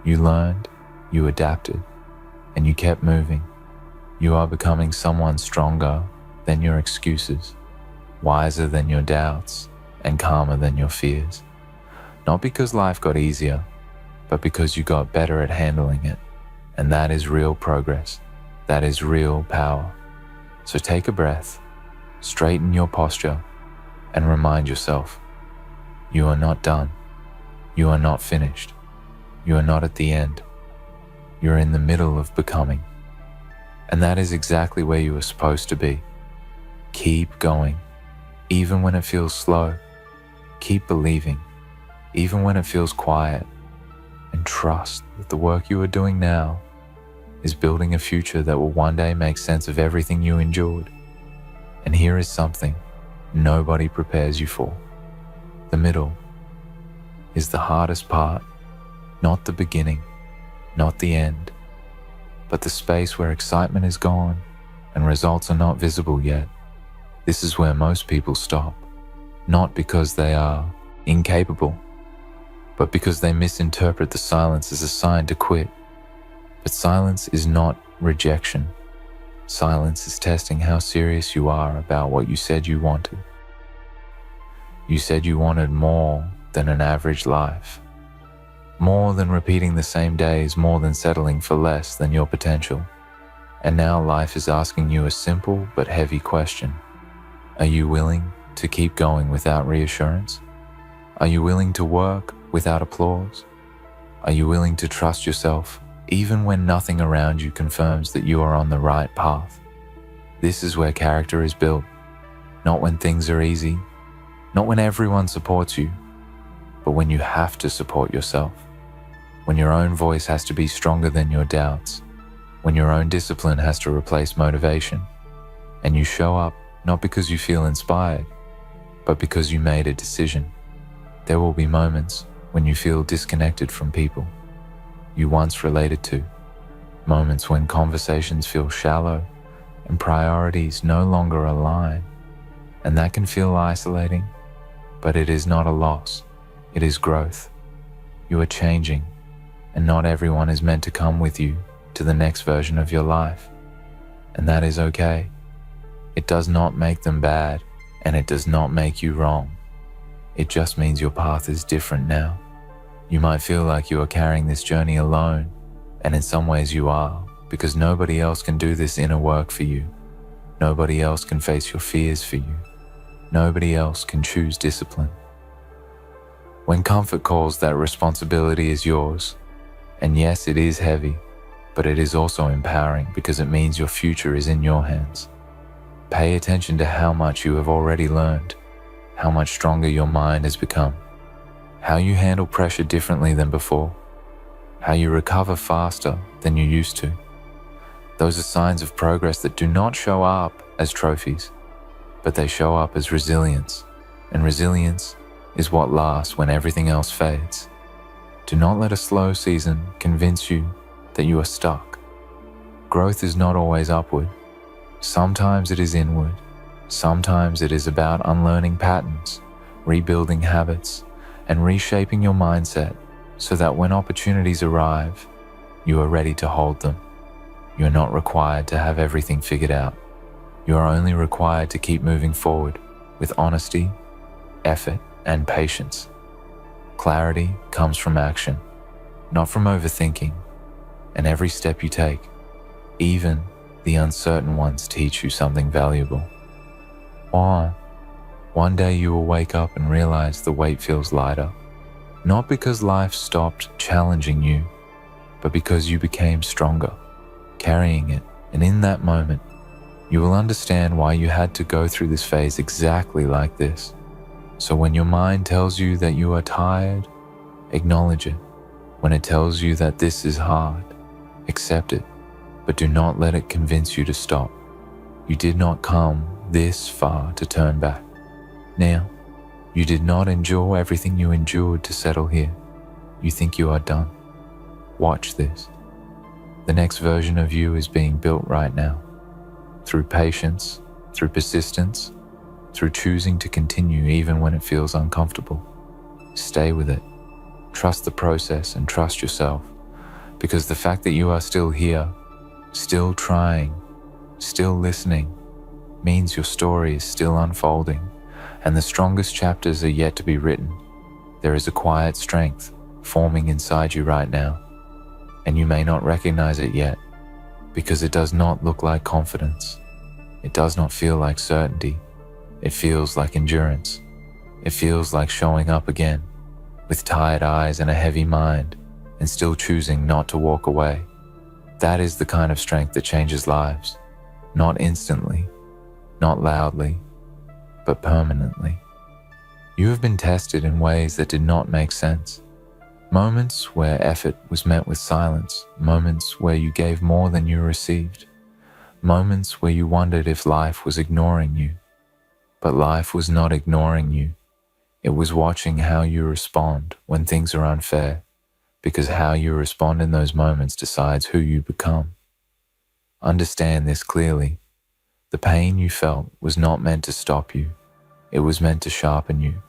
you learned, you adapted, and you kept moving. You are becoming someone stronger than your excuses, wiser than your doubts, and calmer than your fears. Not because life got easier, but because you got better at handling it. And that is real progress. That is real power. So take a breath, straighten your posture, and remind yourself, you are not done. You are not finished. You are not at the end. You're in the middle of becoming. And that is exactly where you are supposed to be. Keep going, even when it feels slow. Keep believing, even when it feels quiet. And trust that the work you are doing now is building a future that will one day make sense of everything you endured. And here is something nobody prepares you for. The middle is the hardest part, not the beginning, not the end, but the space where excitement is gone and results are not visible yet. This is where most people stop, not because they are incapable, but because they misinterpret the silence as a sign to quit. But silence is not rejection. Silence is testing how serious you are about what you said you wanted. You said you wanted more than an average life, more than repeating the same days, more than settling for less than your potential. And now life is asking you a simple but heavy question. Are you willing to keep going without reassurance? Are you willing to work without applause? Are you willing to trust yourself even when nothing around you confirms that you are on the right path? This is where character is built, not when things are easy, not when everyone supports you, but when you have to support yourself, when your own voice has to be stronger than your doubts, when your own discipline has to replace motivation, and you show up not because you feel inspired, but because you made a decision. There will be moments when you feel disconnected from people you once related to, moments when conversations feel shallow and priorities no longer align, and that can feel isolating, but it is not a loss, it is growth. You are changing, and not everyone is meant to come with you to the next version of your life, and that is okay. It does not make them bad, and it does not make you wrong. It just means your path is different now. You might feel like you are carrying this journey alone, and in some ways you are, because nobody else can do this inner work for you. Nobody else can face your fears for you. Nobody else can choose discipline. When comfort calls, that responsibility is yours. And yes, it is heavy, but it is also empowering because it means your future is in your hands. Pay attention to how much you have already learned, how much stronger your mind has become, how you handle pressure differently than before, how you recover faster than you used to. Those are signs of progress that do not show up as trophies, but they show up as resilience, and resilience is what lasts when everything else fades. Do not let a slow season convince you that you are stuck. Growth is not always upward. Sometimes it is inward. Sometimes it is about unlearning patterns, rebuilding habits, and reshaping your mindset so that when opportunities arrive, you are ready to hold them. You are not required to have everything figured out. You are only required to keep moving forward with honesty, effort, and patience. Clarity comes from action, not from overthinking, and every step you take, even the uncertain ones, teach you something valuable. One day you will wake up and realize the weight feels lighter, not because life stopped challenging you, but because you became stronger, carrying it, and in that moment, you will understand why you had to go through this phase exactly like this. So when your mind tells you that you are tired, acknowledge it. When it tells you that this is hard, accept it, but do not let it convince you to stop. You did not come this far to turn back. Now, you did not endure everything you endured to settle here. You think you are done. Watch this. The next version of you is being built right now. Through patience, through persistence, through choosing to continue even when it feels uncomfortable. Stay with it. Trust the process and trust yourself, because the fact that you are still here, still trying, still listening, means your story is still unfolding, and the strongest chapters are yet to be written. There is a quiet strength forming inside you right now, and you may not recognize it yet, because it does not look like confidence. It does not feel like certainty. It feels like endurance. It feels like showing up again, with tired eyes and a heavy mind, and still choosing not to walk away. That is the kind of strength that changes lives, not instantly, not loudly, but permanently. You have been tested in ways that did not make sense. Moments where effort was met with silence, moments where you gave more than you received, moments where you wondered if life was ignoring you. But life was not ignoring you. It was watching how you respond when things are unfair, because how you respond in those moments decides who you become. Understand this clearly. The pain you felt was not meant to stop you. It was meant to sharpen you.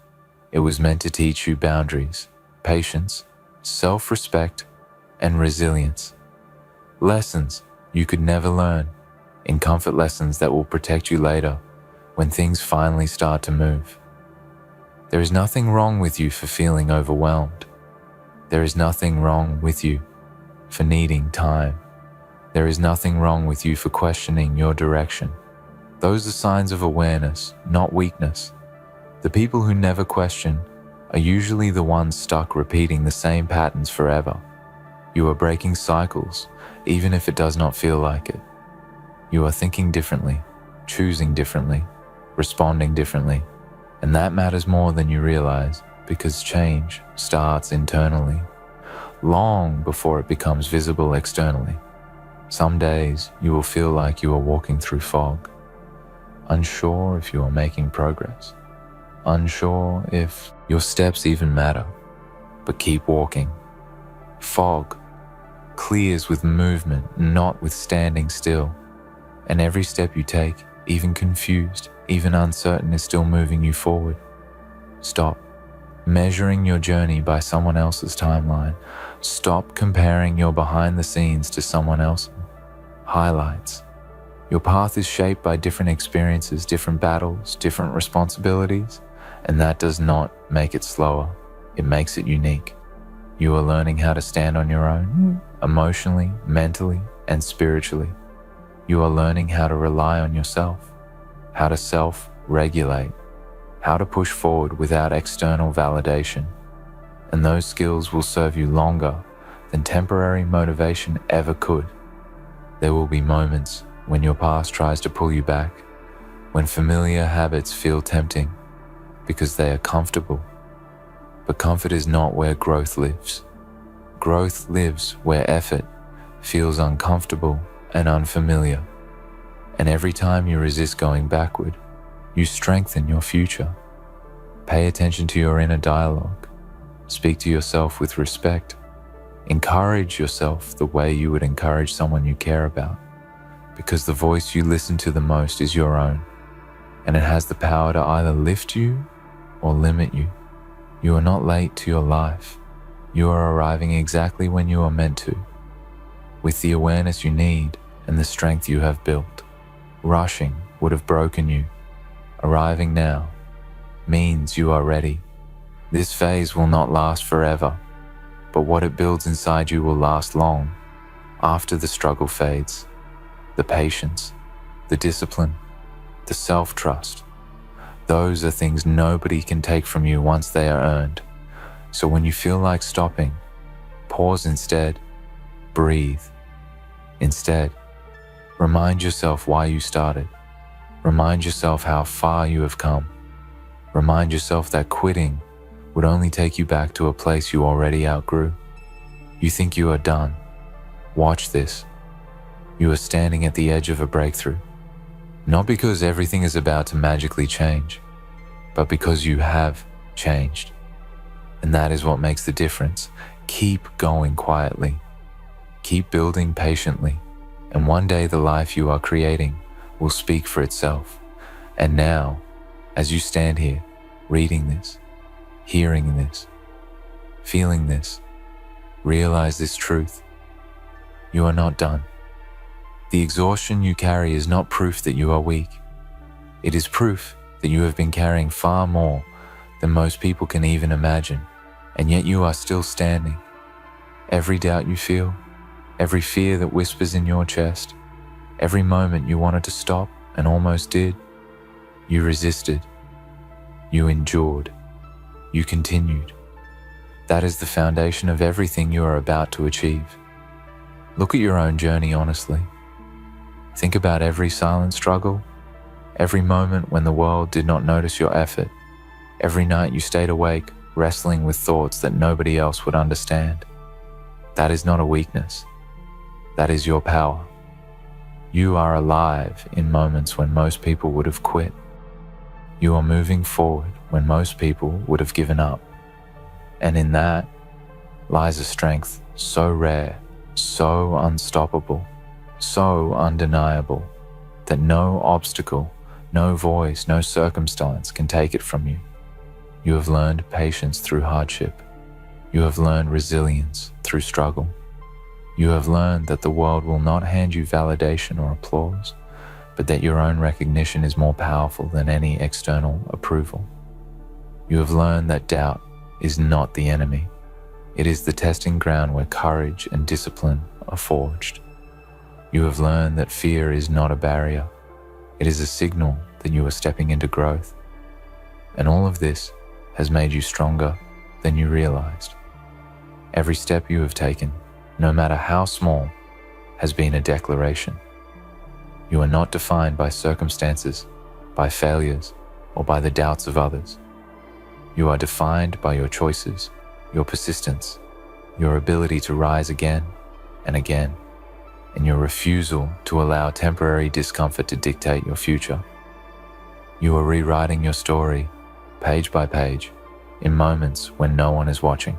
It was meant to teach you boundaries, patience, self-respect, and resilience. Lessons you could never learn, in comfort lessons that will protect you later when things finally start to move. There is nothing wrong with you for feeling overwhelmed. There is nothing wrong with you for needing time. There is nothing wrong with you for questioning your direction. Those are signs of awareness, not weakness. The people who never question are usually the ones stuck repeating the same patterns forever. You are breaking cycles, even if it does not feel like it. You are thinking differently, choosing differently, responding differently, and that matters more than you realize, because change starts internally, long before it becomes visible externally. Some days you will feel like you are walking through fog, unsure if you are making progress, unsure if your steps even matter, but keep walking. Fog clears with movement, not with standing still, and every step you take, even confused, even uncertain, is still moving you forward. Stop measuring your journey by someone else's timeline. Stop comparing your behind the scenes to someone else's highlights. Your path is shaped by different experiences, different battles, different responsibilities, and that does not make it slower. It makes it unique. You are learning how to stand on your own, emotionally, mentally, and spiritually. You are learning how to rely on yourself, how to self-regulate, how to push forward without external validation. And those skills will serve you longer than temporary motivation ever could. There will be moments when your past tries to pull you back, when familiar habits feel tempting because they are comfortable. But comfort is not where growth lives. Growth lives where effort feels uncomfortable and unfamiliar. And every time you resist going backward, you strengthen your future. Pay attention to your inner dialogue. Speak to yourself with respect. Encourage yourself the way you would encourage someone you care about, because the voice you listen to the most is your own, and it has the power to either lift you or limit you. You are not late to your life. You are arriving exactly when you are meant to, with the awareness you need and the strength you have built. Rushing would have broken you. Arriving now means you are ready. This phase will not last forever, but what it builds inside you will last long. After the struggle fades, the patience, the discipline, the self-trust, those are things nobody can take from you once they are earned. So when you feel like stopping, pause instead, breathe. Instead, remind yourself why you started. Remind yourself how far you have come. Remind yourself that quitting would only take you back to a place you already outgrew. You think you are done. Watch this. You are standing at the edge of a breakthrough. Not because everything is about to magically change, but because you have changed. And that is what makes the difference. Keep going quietly. Keep building patiently. And one day the life you are creating will speak for itself. And now, as you stand here, reading this, hearing this, feeling this, realize this truth. You are not done. The exhaustion you carry is not proof that you are weak. It is proof that you have been carrying far more than most people can even imagine, and yet you are still standing. Every doubt you feel, every fear that whispers in your chest, every moment you wanted to stop and almost did, you resisted, you endured, you continued. That is the foundation of everything you are about to achieve. Look at your own journey honestly. Think about every silent struggle, every moment when the world did not notice your effort, every night you stayed awake wrestling with thoughts that nobody else would understand. That is not a weakness. That is your power. You are alive in moments when most people would have quit. You are moving forward when most people would have given up. And in that lies a strength so rare, so unstoppable, so undeniable, that no obstacle, no voice, no circumstance can take it from you. You have learned patience through hardship. You have learned resilience through struggle. You have learned that the world will not hand you validation or applause, but that your own recognition is more powerful than any external approval. You have learned that doubt is not the enemy. It is the testing ground where courage and discipline are forged. You have learned that fear is not a barrier. It is a signal that you are stepping into growth. And all of this has made you stronger than you realized. Every step you have taken, no matter how small, has been a declaration. You are not defined by circumstances, by failures, or by the doubts of others. You are defined by your choices, your persistence, your ability to rise again and again, and your refusal to allow temporary discomfort to dictate your future. You are rewriting your story, page by page, in moments when no one is watching.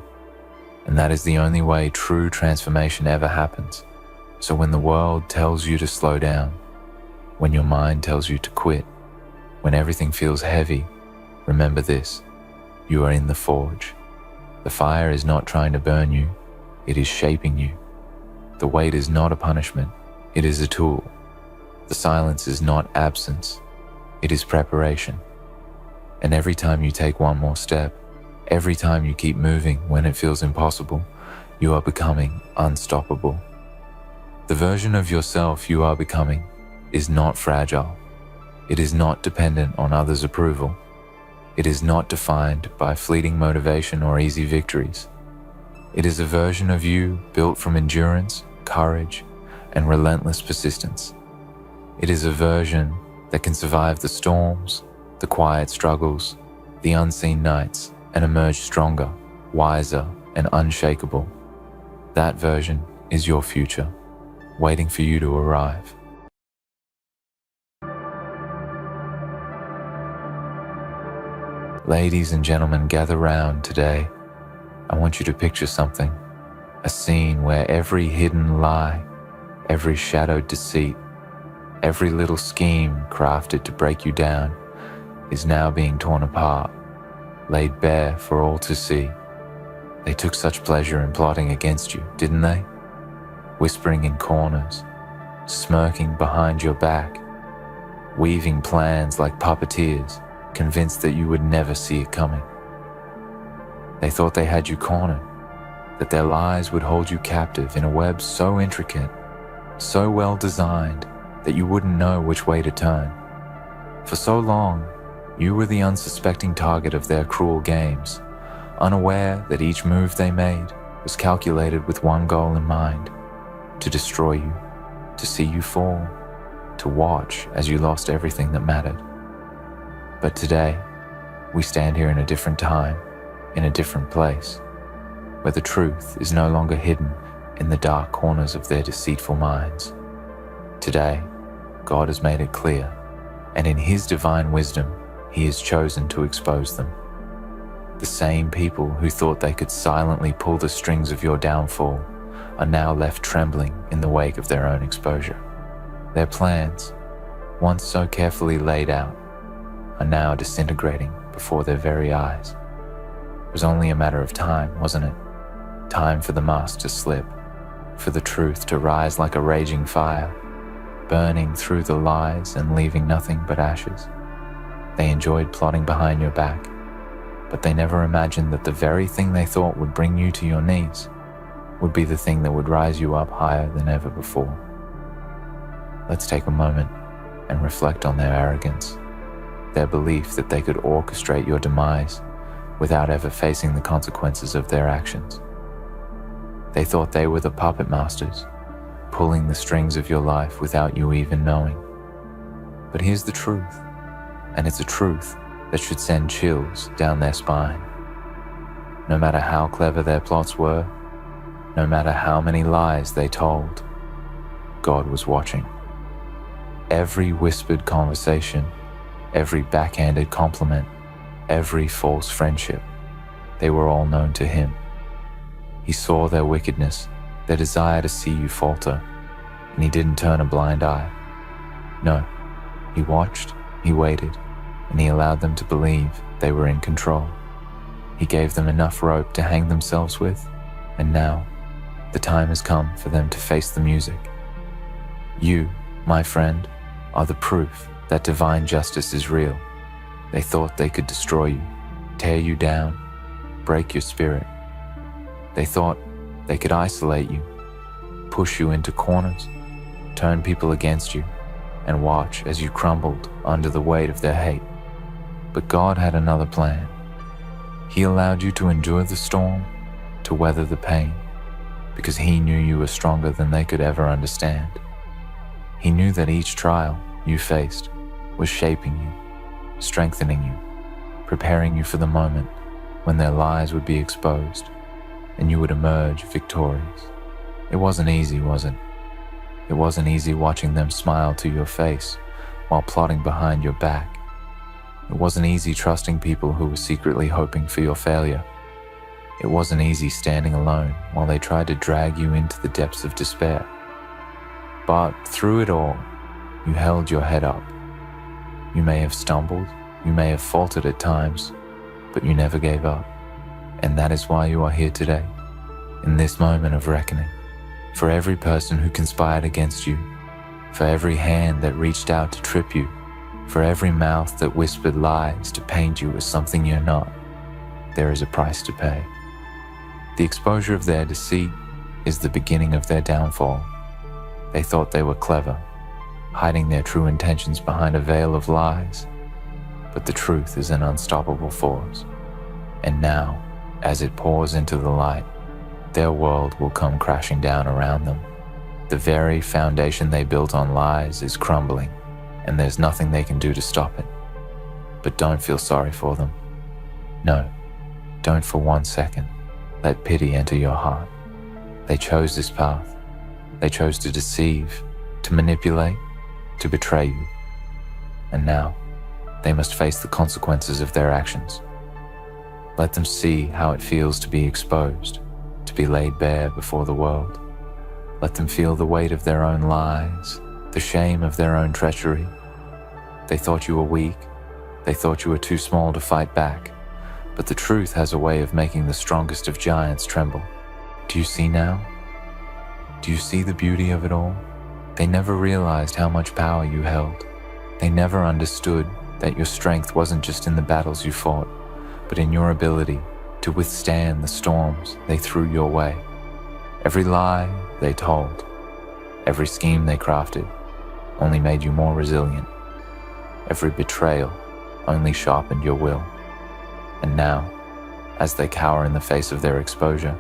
And that is the only way true transformation ever happens. So when the world tells you to slow down, when your mind tells you to quit, when everything feels heavy, remember this: you are in the forge. The fire is not trying to burn you, it is shaping you. The weight is not a punishment, it is a tool. The silence is not absence, it is preparation. And every time you take one more step, every time you keep moving when it feels impossible, you are becoming unstoppable. The version of yourself you are becoming is not fragile. It is not dependent on others' approval. It is not defined by fleeting motivation or easy victories. It is a version of you built from endurance, courage, and relentless persistence. It is a version that can survive the storms, the quiet struggles, the unseen nights, and emerge stronger, wiser, and unshakable. That version is your future, waiting for you to arrive. Ladies and gentlemen, gather round today. I want you to picture something, a scene where every hidden lie, every shadowed deceit, every little scheme crafted to break you down is now being torn apart, laid bare for all to see. They took such pleasure in plotting against you, didn't they? Whispering in corners, smirking behind your back, weaving plans like puppeteers, convinced that you would never see it coming. They thought they had you cornered, that their lies would hold you captive in a web so intricate, so well designed, that you wouldn't know which way to turn. For so long, you were the unsuspecting target of their cruel games, unaware that each move they made was calculated with one goal in mind: to destroy you, to see you fall, to watch as you lost everything that mattered. But today, we stand here in a different time, in a different place, where the truth is no longer hidden in the dark corners of their deceitful minds. Today, God has made it clear, and in His divine wisdom, He has chosen to expose them. The same people who thought they could silently pull the strings of your downfall are now left trembling in the wake of their own exposure. Their plans, once so carefully laid out, are now disintegrating before their very eyes. It was only a matter of time, wasn't it? Time for the mask to slip, for the truth to rise like a raging fire, burning through the lies and leaving nothing but ashes. They enjoyed plotting behind your back, but they never imagined that the very thing they thought would bring you to your knees would be the thing that would rise you up higher than ever before. Let's take a moment and reflect on their arrogance, their belief that they could orchestrate your demise without ever facing the consequences of their actions. They thought they were the puppet masters, pulling the strings of your life without you even knowing. But here's the truth, and it's a truth that should send chills down their spine. No matter how clever their plots were, no matter how many lies they told, God was watching. Every whispered conversation, every backhanded compliment, every false friendship, they were all known to him. He saw their wickedness, their desire to see you falter, and he didn't turn a blind eye. No, he watched, he waited, and he allowed them to believe they were in control. He gave them enough rope to hang themselves with, and now the time has come for them to face the music. You, my friend, are the proof that divine justice is real. They thought they could destroy you, tear you down, break your spirit. They thought they could isolate you, push you into corners, turn people against you, and watch as you crumbled under the weight of their hate. But God had another plan. He allowed you to endure the storm, to weather the pain, because he knew you were stronger than they could ever understand. He knew that each trial you faced was shaping you, strengthening you, preparing you for the moment when their lies would be exposed and you would emerge victorious. It wasn't easy, was it? It wasn't easy watching them smile to your face while plotting behind your back. It wasn't easy trusting people who were secretly hoping for your failure. It wasn't easy standing alone while they tried to drag you into the depths of despair. But through it all, you held your head up. You may have stumbled, you may have faltered at times, but you never gave up. And that is why you are here today, in this moment of reckoning. For every person who conspired against you, for every hand that reached out to trip you, for every mouth that whispered lies to paint you as something you're not, there is a price to pay. The exposure of their deceit is the beginning of their downfall. They thought they were clever, hiding their true intentions behind a veil of lies, but the truth is an unstoppable force. And now, as it pours into the light, their world will come crashing down around them. The very foundation they built on lies is crumbling, and there's nothing they can do to stop it. But don't feel sorry for them. No, don't for 1 second let pity enter your heart. They chose this path. They chose to deceive, to manipulate, to betray you. And now, they must face the consequences of their actions. Let them see how it feels to be exposed, to be laid bare before the world. Let them feel the weight of their own lies, the shame of their own treachery. They thought you were weak. They thought you were too small to fight back. But the truth has a way of making the strongest of giants tremble. Do you see now? Do you see the beauty of it all? They never realized how much power you held. They never understood that your strength wasn't just in the battles you fought, but in your ability to withstand the storms they threw your way. Every lie they told, every scheme they crafted, only made you more resilient. Every betrayal only sharpened your will. And now, as they cower in the face of their exposure,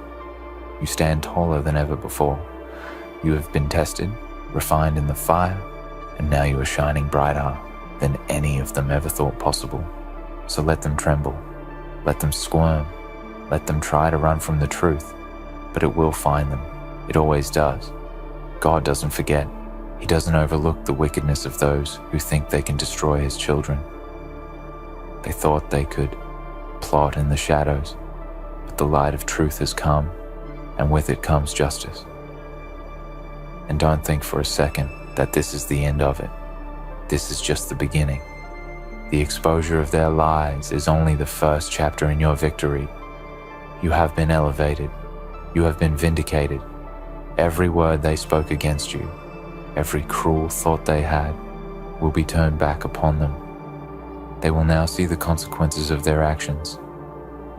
you stand taller than ever before. You have been tested, refined in the fire, and now you are shining brighter than any of them ever thought possible. So let them tremble, let them squirm, let them try to run from the truth, but it will find them. It always does. God doesn't forget. He doesn't overlook the wickedness of those who think they can destroy his children. They thought they could plot in the shadows, but the light of truth has come, and with it comes justice. And don't think for a second that this is the end of it. This is just the beginning. The exposure of their lies is only the first chapter in your victory. You have been elevated. You have been vindicated. Every word they spoke against you, every cruel thought they had, will be turned back upon them. They will now see the consequences of their actions.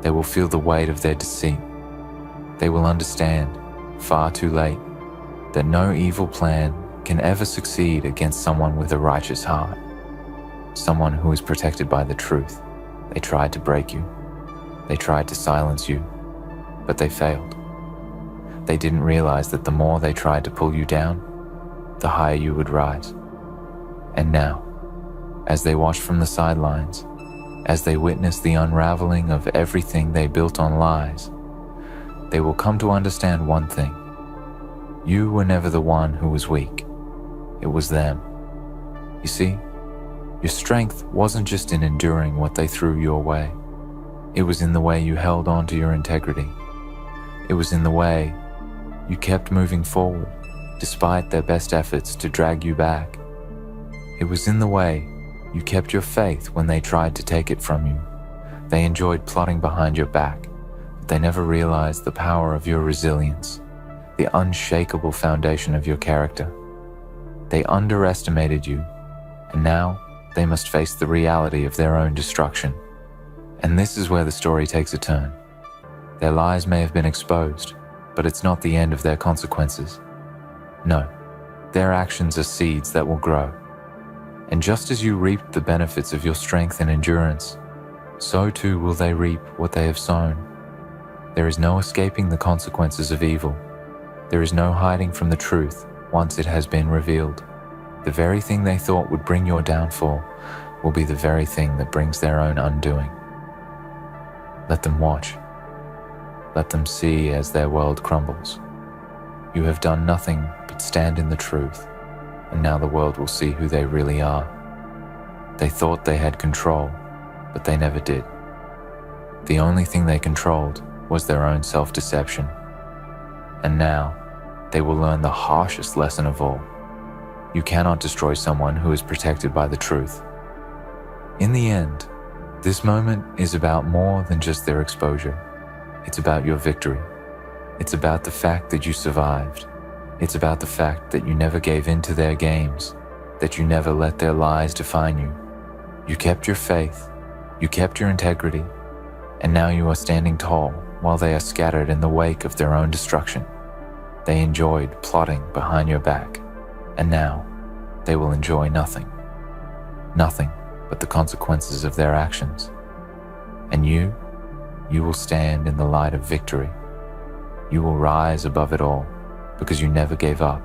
They will feel the weight of their deceit. They will understand, far too late, that no evil plan can ever succeed against someone with a righteous heart, someone who is protected by the truth. They tried to break you. They tried to silence you, but they failed. They didn't realize that the more they tried to pull you down, the higher you would rise. And now, as they watch from the sidelines, as they witness the unraveling of everything they built on lies, they will come to understand one thing. You were never the one who was weak. It was them. You see, your strength wasn't just in enduring what they threw your way. It was in the way you held on to your integrity. It was in the way you kept moving forward, despite their best efforts to drag you back. It was in the way you kept your faith when they tried to take it from you. They enjoyed plotting behind your back, but they never realized the power of your resilience, the unshakable foundation of your character. They underestimated you, and now they must face the reality of their own destruction. And this is where the story takes a turn. Their lies may have been exposed, but it's not the end of their consequences. No, their actions are seeds that will grow. And just as you reaped the benefits of your strength and endurance, so too will they reap what they have sown. There is no escaping the consequences of evil. There is no hiding from the truth once it has been revealed. The very thing they thought would bring your downfall will be the very thing that brings their own undoing. Let them watch. Let them see as their world crumbles. You have done nothing but stand in the truth, and now the world will see who they really are. They thought they had control, but they never did. The only thing they controlled was their own self-deception. And now, they will learn the harshest lesson of all. You cannot destroy someone who is protected by the truth. In the end, this moment is about more than just their exposure. It's about your victory. It's about the fact that you survived. It's about the fact that you never gave in to their games, that you never let their lies define you. You kept your faith, you kept your integrity, and now you are standing tall while they are scattered in the wake of their own destruction. They enjoyed plotting behind your back, and now they will enjoy nothing. Nothing but the consequences of their actions. And you will stand in the light of victory. You will rise above it all because you never gave up.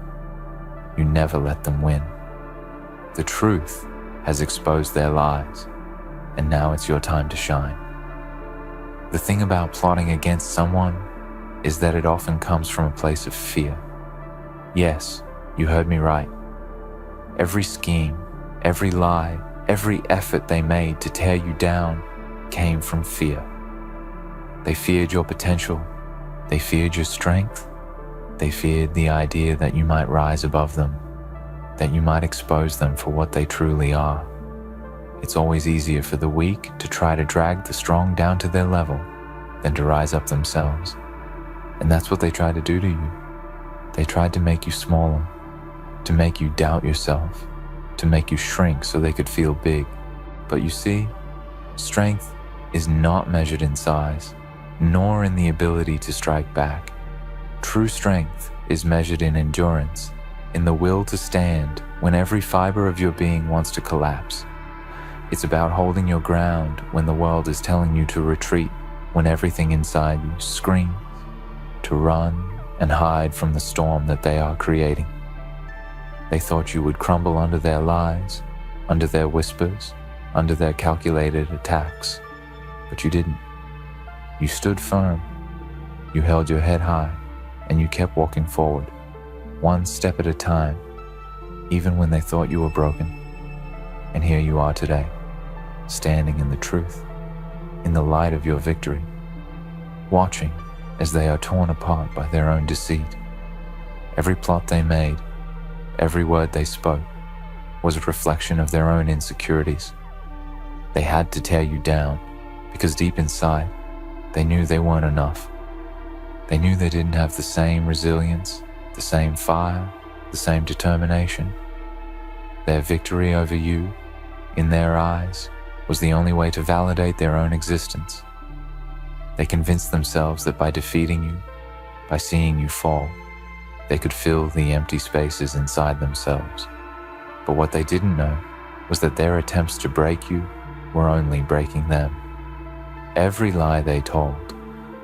You never let them win. The truth has exposed their lies, and now it's your time to shine. The thing about plotting against someone is that it often comes from a place of fear. Yes, you heard me right. Every scheme, every lie, every effort they made to tear you down came from fear. They feared your potential. They feared your strength. They feared the idea that you might rise above them, that you might expose them for what they truly are. It's always easier for the weak to try to drag the strong down to their level than to rise up themselves. And that's what they tried to do to you. They tried to make you smaller, to make you doubt yourself, to make you shrink so they could feel big. But you see, strength is not measured in size, nor in the ability to strike back. True strength is measured in endurance, in the will to stand when every fiber of your being wants to collapse. It's about holding your ground when the world is telling you to retreat, when everything inside you screams to run and hide from the storm that they are creating. They thought you would crumble under their lies, under their whispers, under their calculated attacks. But you didn't. You stood firm. You held your head high, and you kept walking forward, one step at a time, even when they thought you were broken. And here you are today, standing in the truth, in the light of your victory, watching as they are torn apart by their own deceit. Every plot they made, every word they spoke, was a reflection of their own insecurities. They had to tear you down, because deep inside, they knew they weren't enough. They knew they didn't have the same resilience, the same fire, the same determination. Their victory over you, in their eyes, was the only way to validate their own existence. They convinced themselves that by defeating you, by seeing you fall, they could fill the empty spaces inside themselves. But what they didn't know was that their attempts to break you were only breaking them. Every lie they told,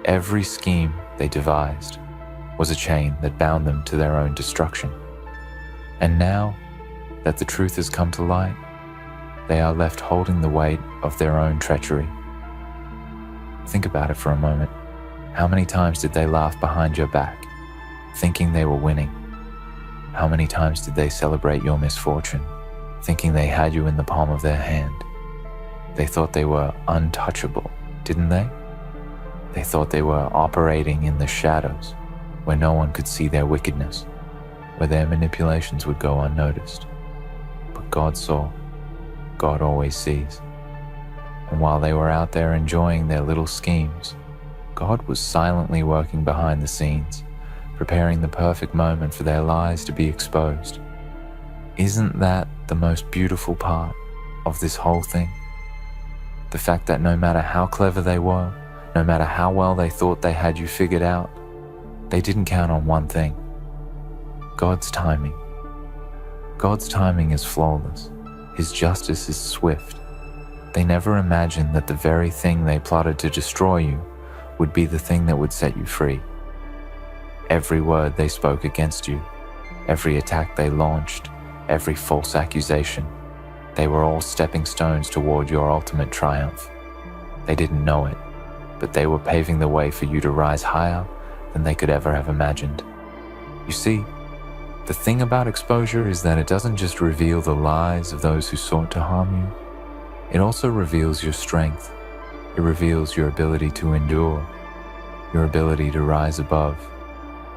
every scheme they devised, was a chain that bound them to their own destruction. And now that the truth has come to light, they are left holding the weight of their own treachery. Think about it for a moment. How many times did they laugh behind your back, thinking they were winning? How many times did they celebrate your misfortune, thinking they had you in the palm of their hand? They thought they were untouchable, didn't they? They thought they were operating in the shadows, where no one could see their wickedness, where their manipulations would go unnoticed. But God saw. God always sees. And while they were out there enjoying their little schemes, God was silently working behind the scenes, preparing the perfect moment for their lies to be exposed. Isn't that the most beautiful part of this whole thing? The fact that no matter how clever they were, no matter how well they thought they had you figured out, they didn't count on one thing: God's timing. God's timing is flawless. His justice is swift. They never imagined that the very thing they plotted to destroy you would be the thing that would set you free. Every word they spoke against you, every attack they launched, every false accusation, they were all stepping stones toward your ultimate triumph. They didn't know it, but they were paving the way for you to rise higher than they could ever have imagined. You see, the thing about exposure is that it doesn't just reveal the lies of those who sought to harm you, it also reveals your strength. It reveals your ability to endure, your ability to rise above,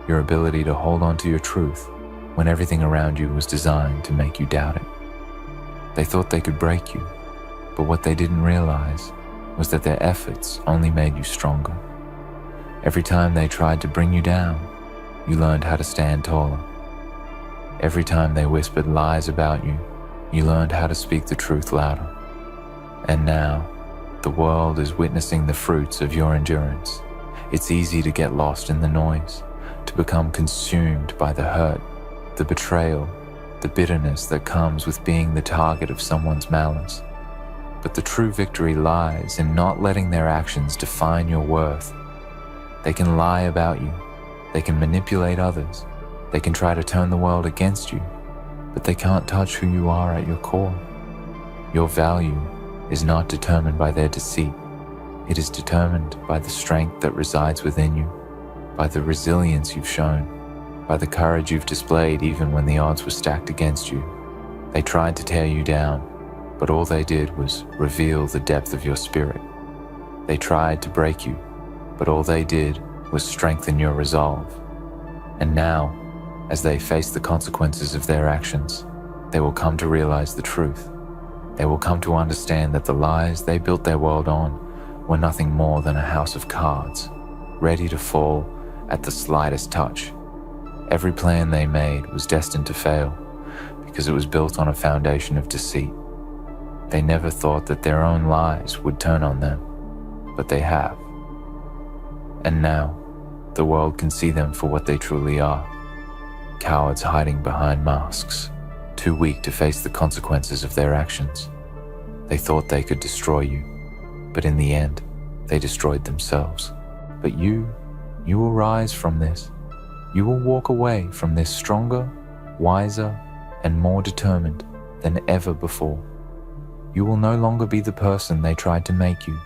your ability to hold on to your truth when everything around you was designed to make you doubt it. They thought they could break you, but what they didn't realize was that their efforts only made you stronger. Every time they tried to bring you down, you learned how to stand taller. Every time they whispered lies about you, you learned how to speak the truth louder. And now, the world is witnessing the fruits of your endurance. It's easy to get lost in the noise, to become consumed by the hurt, the betrayal, the bitterness that comes with being the target of someone's malice. But the true victory lies in not letting their actions define your worth. They can lie about you, they can manipulate others, they can try to turn the world against you, but they can't touch who you are at your core. Your value is not determined by their deceit. It is determined by the strength that resides within you, by the resilience you've shown, by the courage you've displayed even when the odds were stacked against you. They tried to tear you down, but all they did was reveal the depth of your spirit. They tried to break you, but all they did was strengthen your resolve. And now, as they face the consequences of their actions, they will come to realize the truth. They will come to understand that the lies they built their world on were nothing more than a house of cards, ready to fall at the slightest touch. Every plan they made was destined to fail because it was built on a foundation of deceit. They never thought that their own lies would turn on them, but they have. And now, the world can see them for what they truly are: cowards hiding behind masks, too weak to face the consequences of their actions. They thought they could destroy you, but in the end, they destroyed themselves. But you will rise from this. You will walk away from this stronger, wiser, and more determined than ever before. You will no longer be the person they tried to make you.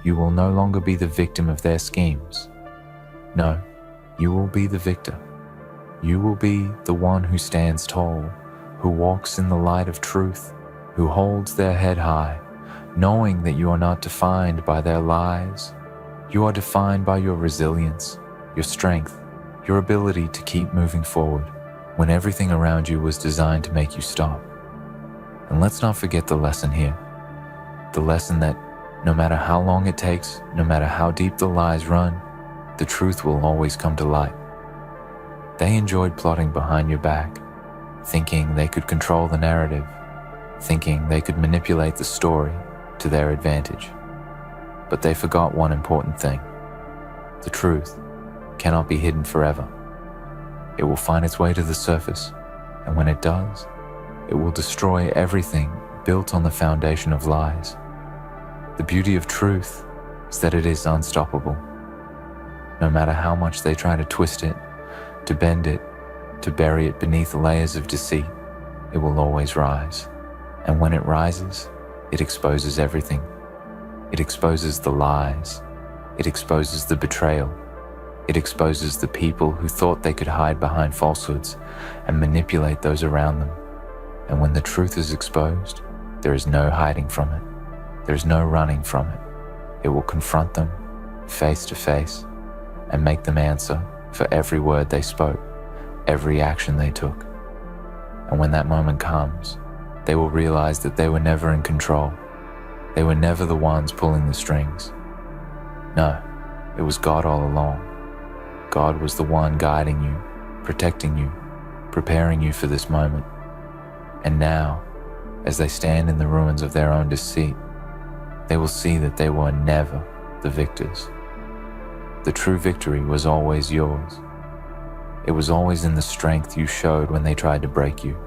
You will no longer be the victim of their schemes. No, you will be the victor. You will be the one who stands tall, who walks in the light of truth, who holds their head high, knowing that you are not defined by their lies. You are defined by your resilience, your strength, your ability to keep moving forward when everything around you was designed to make you stop. And let's not forget the lesson here. The lesson that no matter how long it takes, no matter how deep the lies run, the truth will always come to light. They enjoyed plotting behind your back, thinking they could control the narrative, thinking they could manipulate the story to their advantage. But they forgot one important thing. The truth cannot be hidden forever. It will find its way to the surface, and when it does, it will destroy everything built on the foundation of lies. The beauty of truth is that it is unstoppable. No matter how much they try to twist it, to bend it, to bury it beneath layers of deceit, it will always rise. And when it rises, It exposes everything. It exposes the lies. It exposes the betrayal. It exposes the people who thought they could hide behind falsehoods and manipulate those around them. And when the truth is exposed, there is no hiding from it. There is no running from it. It will confront them face to face and make them answer for every word they spoke, every action they took. And when that moment comes, they will realize that they were never in control. They were never the ones pulling the strings. No, it was God all along. God was the one guiding you, protecting you, preparing you for this moment. And now, as they stand in the ruins of their own deceit, they will see that they were never the victors. The true victory was always yours. It was always in the strength you showed when they tried to break you.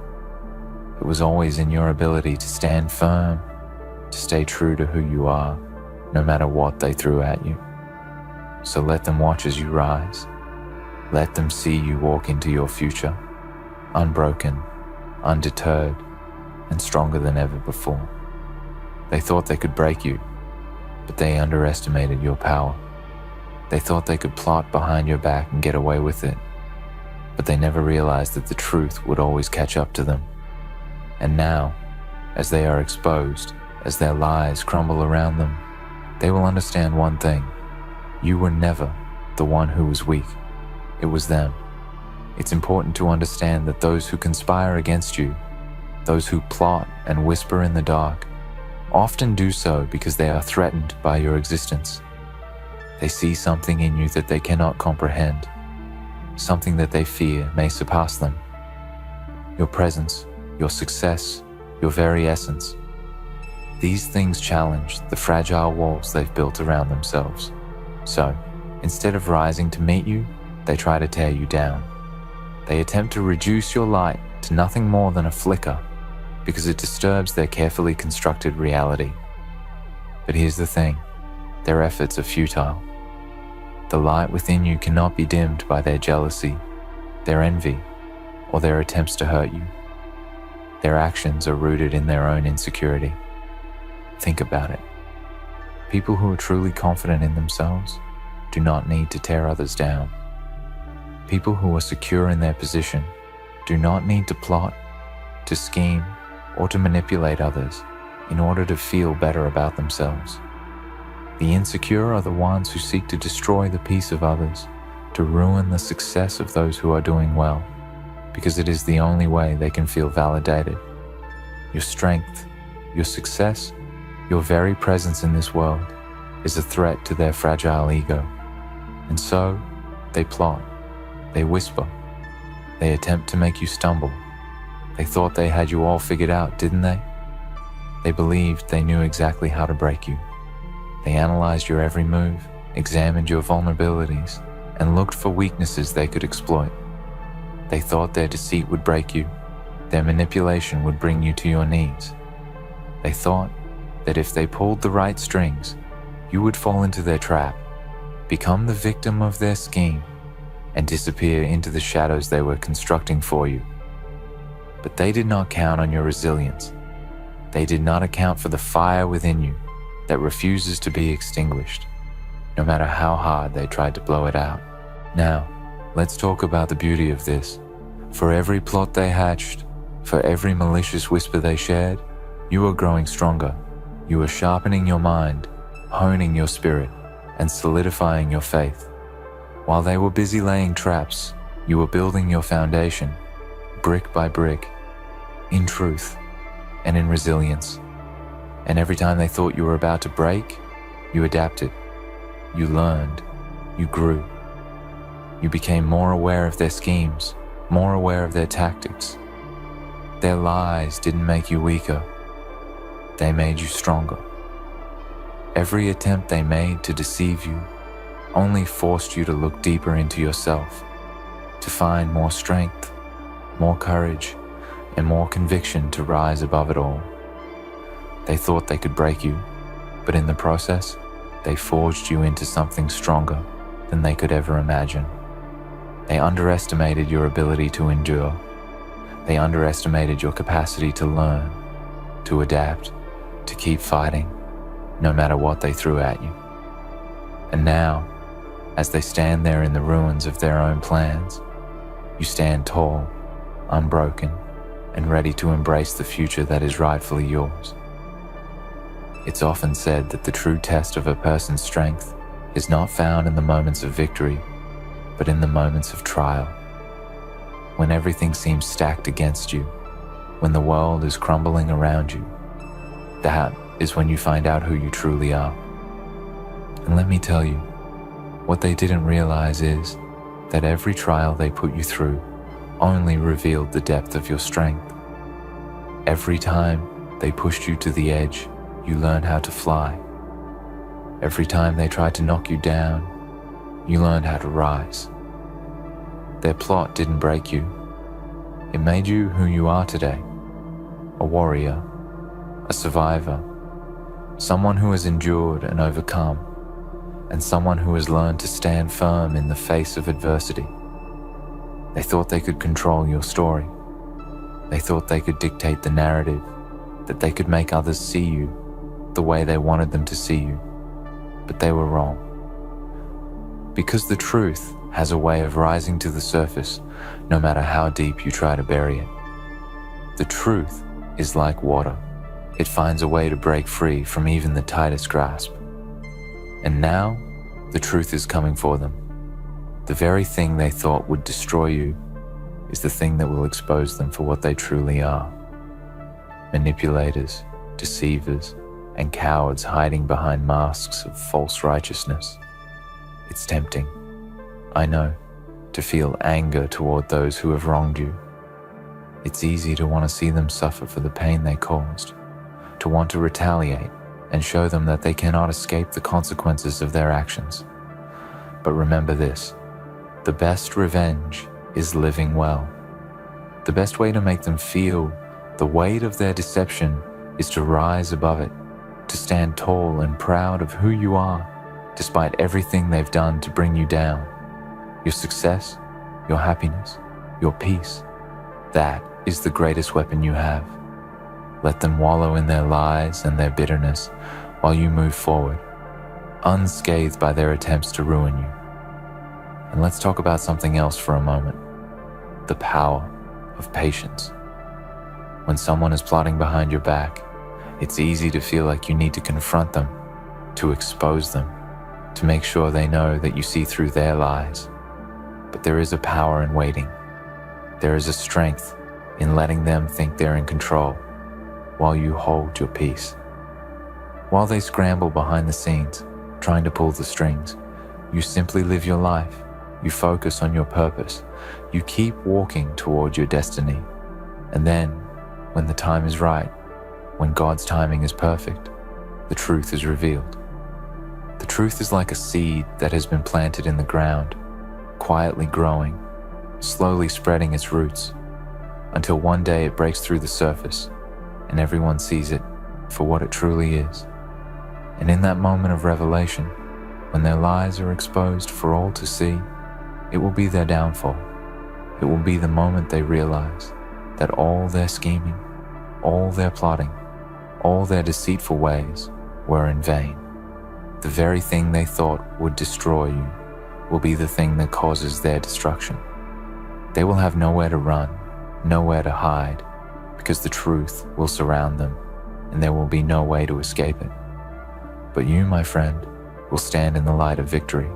It was always in your ability to stand firm, to stay true to who you are, no matter what they threw at you. So let them watch as you rise. Let them see you walk into your future, unbroken, undeterred, and stronger than ever before. They thought they could break you, but they underestimated your power. They thought they could plot behind your back and get away with it, but they never realized that the truth would always catch up to them. And now, as they are exposed, as their lies crumble around them, they will understand one thing. You were never the one who was weak. It was them. It's important to understand that those who conspire against you, those who plot and whisper in the dark, often do so because they are threatened by your existence. They see something in you that they cannot comprehend, something that they fear may surpass them. Your presence, your success, your very essence. These things challenge the fragile walls they've built around themselves. So, instead of rising to meet you, they try to tear you down. They attempt to reduce your light to nothing more than a flicker because it disturbs their carefully constructed reality. But here's the thing, their efforts are futile. The light within you cannot be dimmed by their jealousy, their envy, or their attempts to hurt you. Their actions are rooted in their own insecurity. Think about it. People who are truly confident in themselves do not need to tear others down. People who are secure in their position do not need to plot, to scheme, or to manipulate others in order to feel better about themselves. The insecure are the ones who seek to destroy the peace of others, to ruin the success of those who are doing well, because it is the only way they can feel validated. Your strength, your success, your very presence in this world is a threat to their fragile ego. And so, they plot, they whisper, they attempt to make you stumble. They thought they had you all figured out, didn't they? They believed they knew exactly how to break you. They analyzed your every move, examined your vulnerabilities, and looked for weaknesses they could exploit. They thought their deceit would break you, their manipulation would bring you to your knees. They thought that if they pulled the right strings, you would fall into their trap, become the victim of their scheme, and disappear into the shadows they were constructing for you. But they did not count on your resilience. They did not account for the fire within you that refuses to be extinguished, no matter how hard they tried to blow it out. Now, let's talk about the beauty of this. For every plot they hatched, for every malicious whisper they shared, you are growing stronger. You are sharpening your mind, honing your spirit, and solidifying your faith. While they were busy laying traps, you were building your foundation, brick by brick, in truth and in resilience. And every time they thought you were about to break, you adapted, you learned, you grew. You became more aware of their schemes, more aware of their tactics. Their lies didn't make you weaker, they made you stronger. Every attempt they made to deceive you only forced you to look deeper into yourself, to find more strength, more courage, and more conviction to rise above it all. They thought they could break you, but in the process, they forged you into something stronger than they could ever imagine. They underestimated your ability to endure. They underestimated your capacity to learn, to adapt, to keep fighting, no matter what they threw at you. And now, as they stand there in the ruins of their own plans, you stand tall, unbroken, and ready to embrace the future that is rightfully yours. It's often said that the true test of a person's strength is not found in the moments of victory, but in the moments of trial. When everything seems stacked against you, when the world is crumbling around you, that is when you find out who you truly are. And let me tell you, what they didn't realize is that every trial they put you through only revealed the depth of your strength. Every time they pushed you to the edge, you learned how to fly. Every time they tried to knock you down, you learned how to rise. Their plot didn't break you. It made you who you are today. A warrior, a survivor, someone who has endured and overcome, and someone who has learned to stand firm in the face of adversity. They thought they could control your story. They thought they could dictate the narrative, that they could make others see you the way they wanted them to see you. But they were wrong. Because the truth has a way of rising to the surface no matter how deep you try to bury it. The truth is like water. It finds a way to break free from even the tightest grasp. And now, the truth is coming for them. The very thing they thought would destroy you is the thing that will expose them for what they truly are. Manipulators, deceivers, and cowards hiding behind masks of false righteousness. It's tempting, I know, to feel anger toward those who have wronged you. It's easy to want to see them suffer for the pain they caused, to want to retaliate and show them that they cannot escape the consequences of their actions. But remember this, the best revenge is living well. The best way to make them feel the weight of their deception is to rise above it, to stand tall and proud of who you are, despite everything they've done to bring you down. Your success, your happiness, your peace, that is the greatest weapon you have. Let them wallow in their lies and their bitterness while you move forward, unscathed by their attempts to ruin you. And let's talk about something else for a moment, the power of patience. When someone is plotting behind your back, it's easy to feel like you need to confront them, to expose them, to make sure they know that you see through their lies. But there is a power in waiting. There is a strength in letting them think they're in control while you hold your peace. While they scramble behind the scenes, trying to pull the strings, you simply live your life. You focus on your purpose. You keep walking toward your destiny. And then, when the time is right, when God's timing is perfect, the truth is revealed. The truth is like a seed that has been planted in the ground, quietly growing, slowly spreading its roots, until one day it breaks through the surface and everyone sees it for what it truly is. And in that moment of revelation, when their lies are exposed for all to see, it will be their downfall. It will be the moment they realize that all their scheming, all their plotting, all their deceitful ways were in vain. The very thing they thought would destroy you will be the thing that causes their destruction. They will have nowhere to run, nowhere to hide, because the truth will surround them and there will be no way to escape it. But you, my friend, will stand in the light of victory.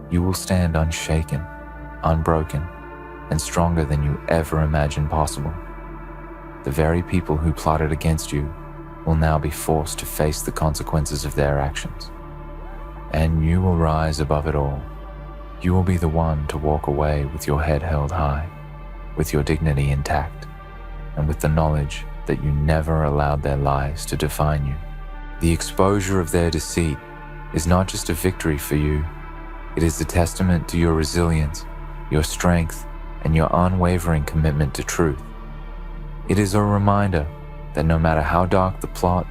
You will stand unshaken, unbroken, and stronger than you ever imagined possible. The very people who plotted against you will now be forced to face the consequences of their actions. And you will rise above it all. You will be the one to walk away with your head held high, with your dignity intact, and with the knowledge that you never allowed their lies to define you. The exposure of their deceit is not just a victory for you, it is a testament to your resilience, your strength, and your unwavering commitment to truth. It is a reminder that no matter how dark the plot,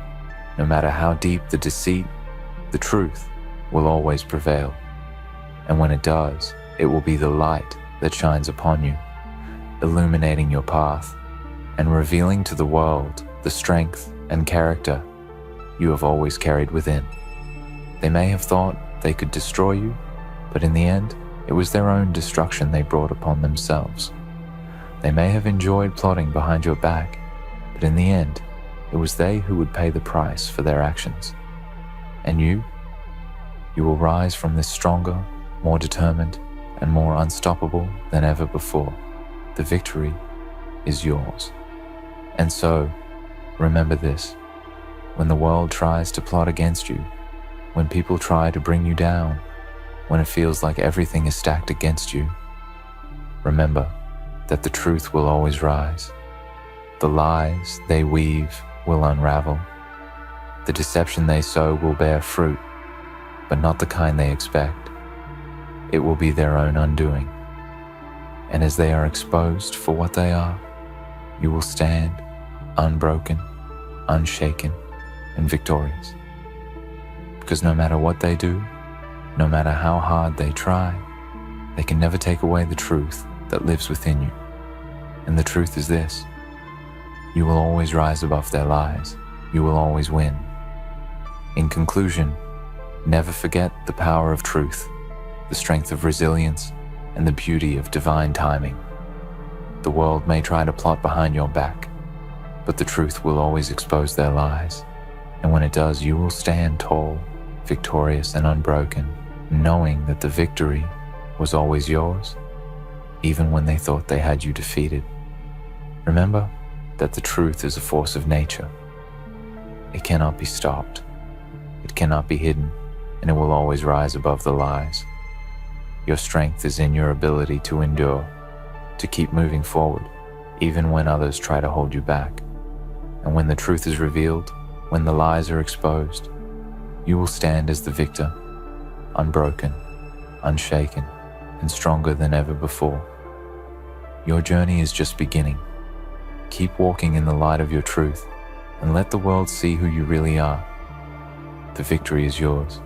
no matter how deep the deceit, the truth will always prevail. And when it does, it will be the light that shines upon you, illuminating your path and revealing to the world the strength and character you have always carried within. They may have thought they could destroy you, but in the end, it was their own destruction they brought upon themselves. They may have enjoyed plotting behind your back, but in the end, it was they who would pay the price for their actions. And you will rise from this stronger, more determined, and more unstoppable than ever before. The victory is yours. And so, remember this: when the world tries to plot against you, when people try to bring you down, when it feels like everything is stacked against you, remember that the truth will always rise. The lies they weave will unravel. The deception they sow will bear fruit, but not the kind they expect. It will be their own undoing. And as they are exposed for what they are, you will stand unbroken, unshaken, and victorious. Because no matter what they do, no matter how hard they try, they can never take away the truth that lives within you. And the truth is this: you will always rise above their lies. You will always win. In conclusion, never forget the power of truth, the strength of resilience, and the beauty of divine timing. The world may try to plot behind your back, but the truth will always expose their lies. And when it does, you will stand tall, victorious and unbroken, knowing that the victory was always yours, even when they thought they had you defeated. Remember that the truth is a force of nature. It cannot be stopped. It cannot be hidden, and it will always rise above the lies. Your strength is in your ability to endure, to keep moving forward, even when others try to hold you back. And when the truth is revealed, when the lies are exposed, you will stand as the victor, unbroken, unshaken, and stronger than ever before. Your journey is just beginning. Keep walking in the light of your truth, and let the world see who you really are. The victory is yours.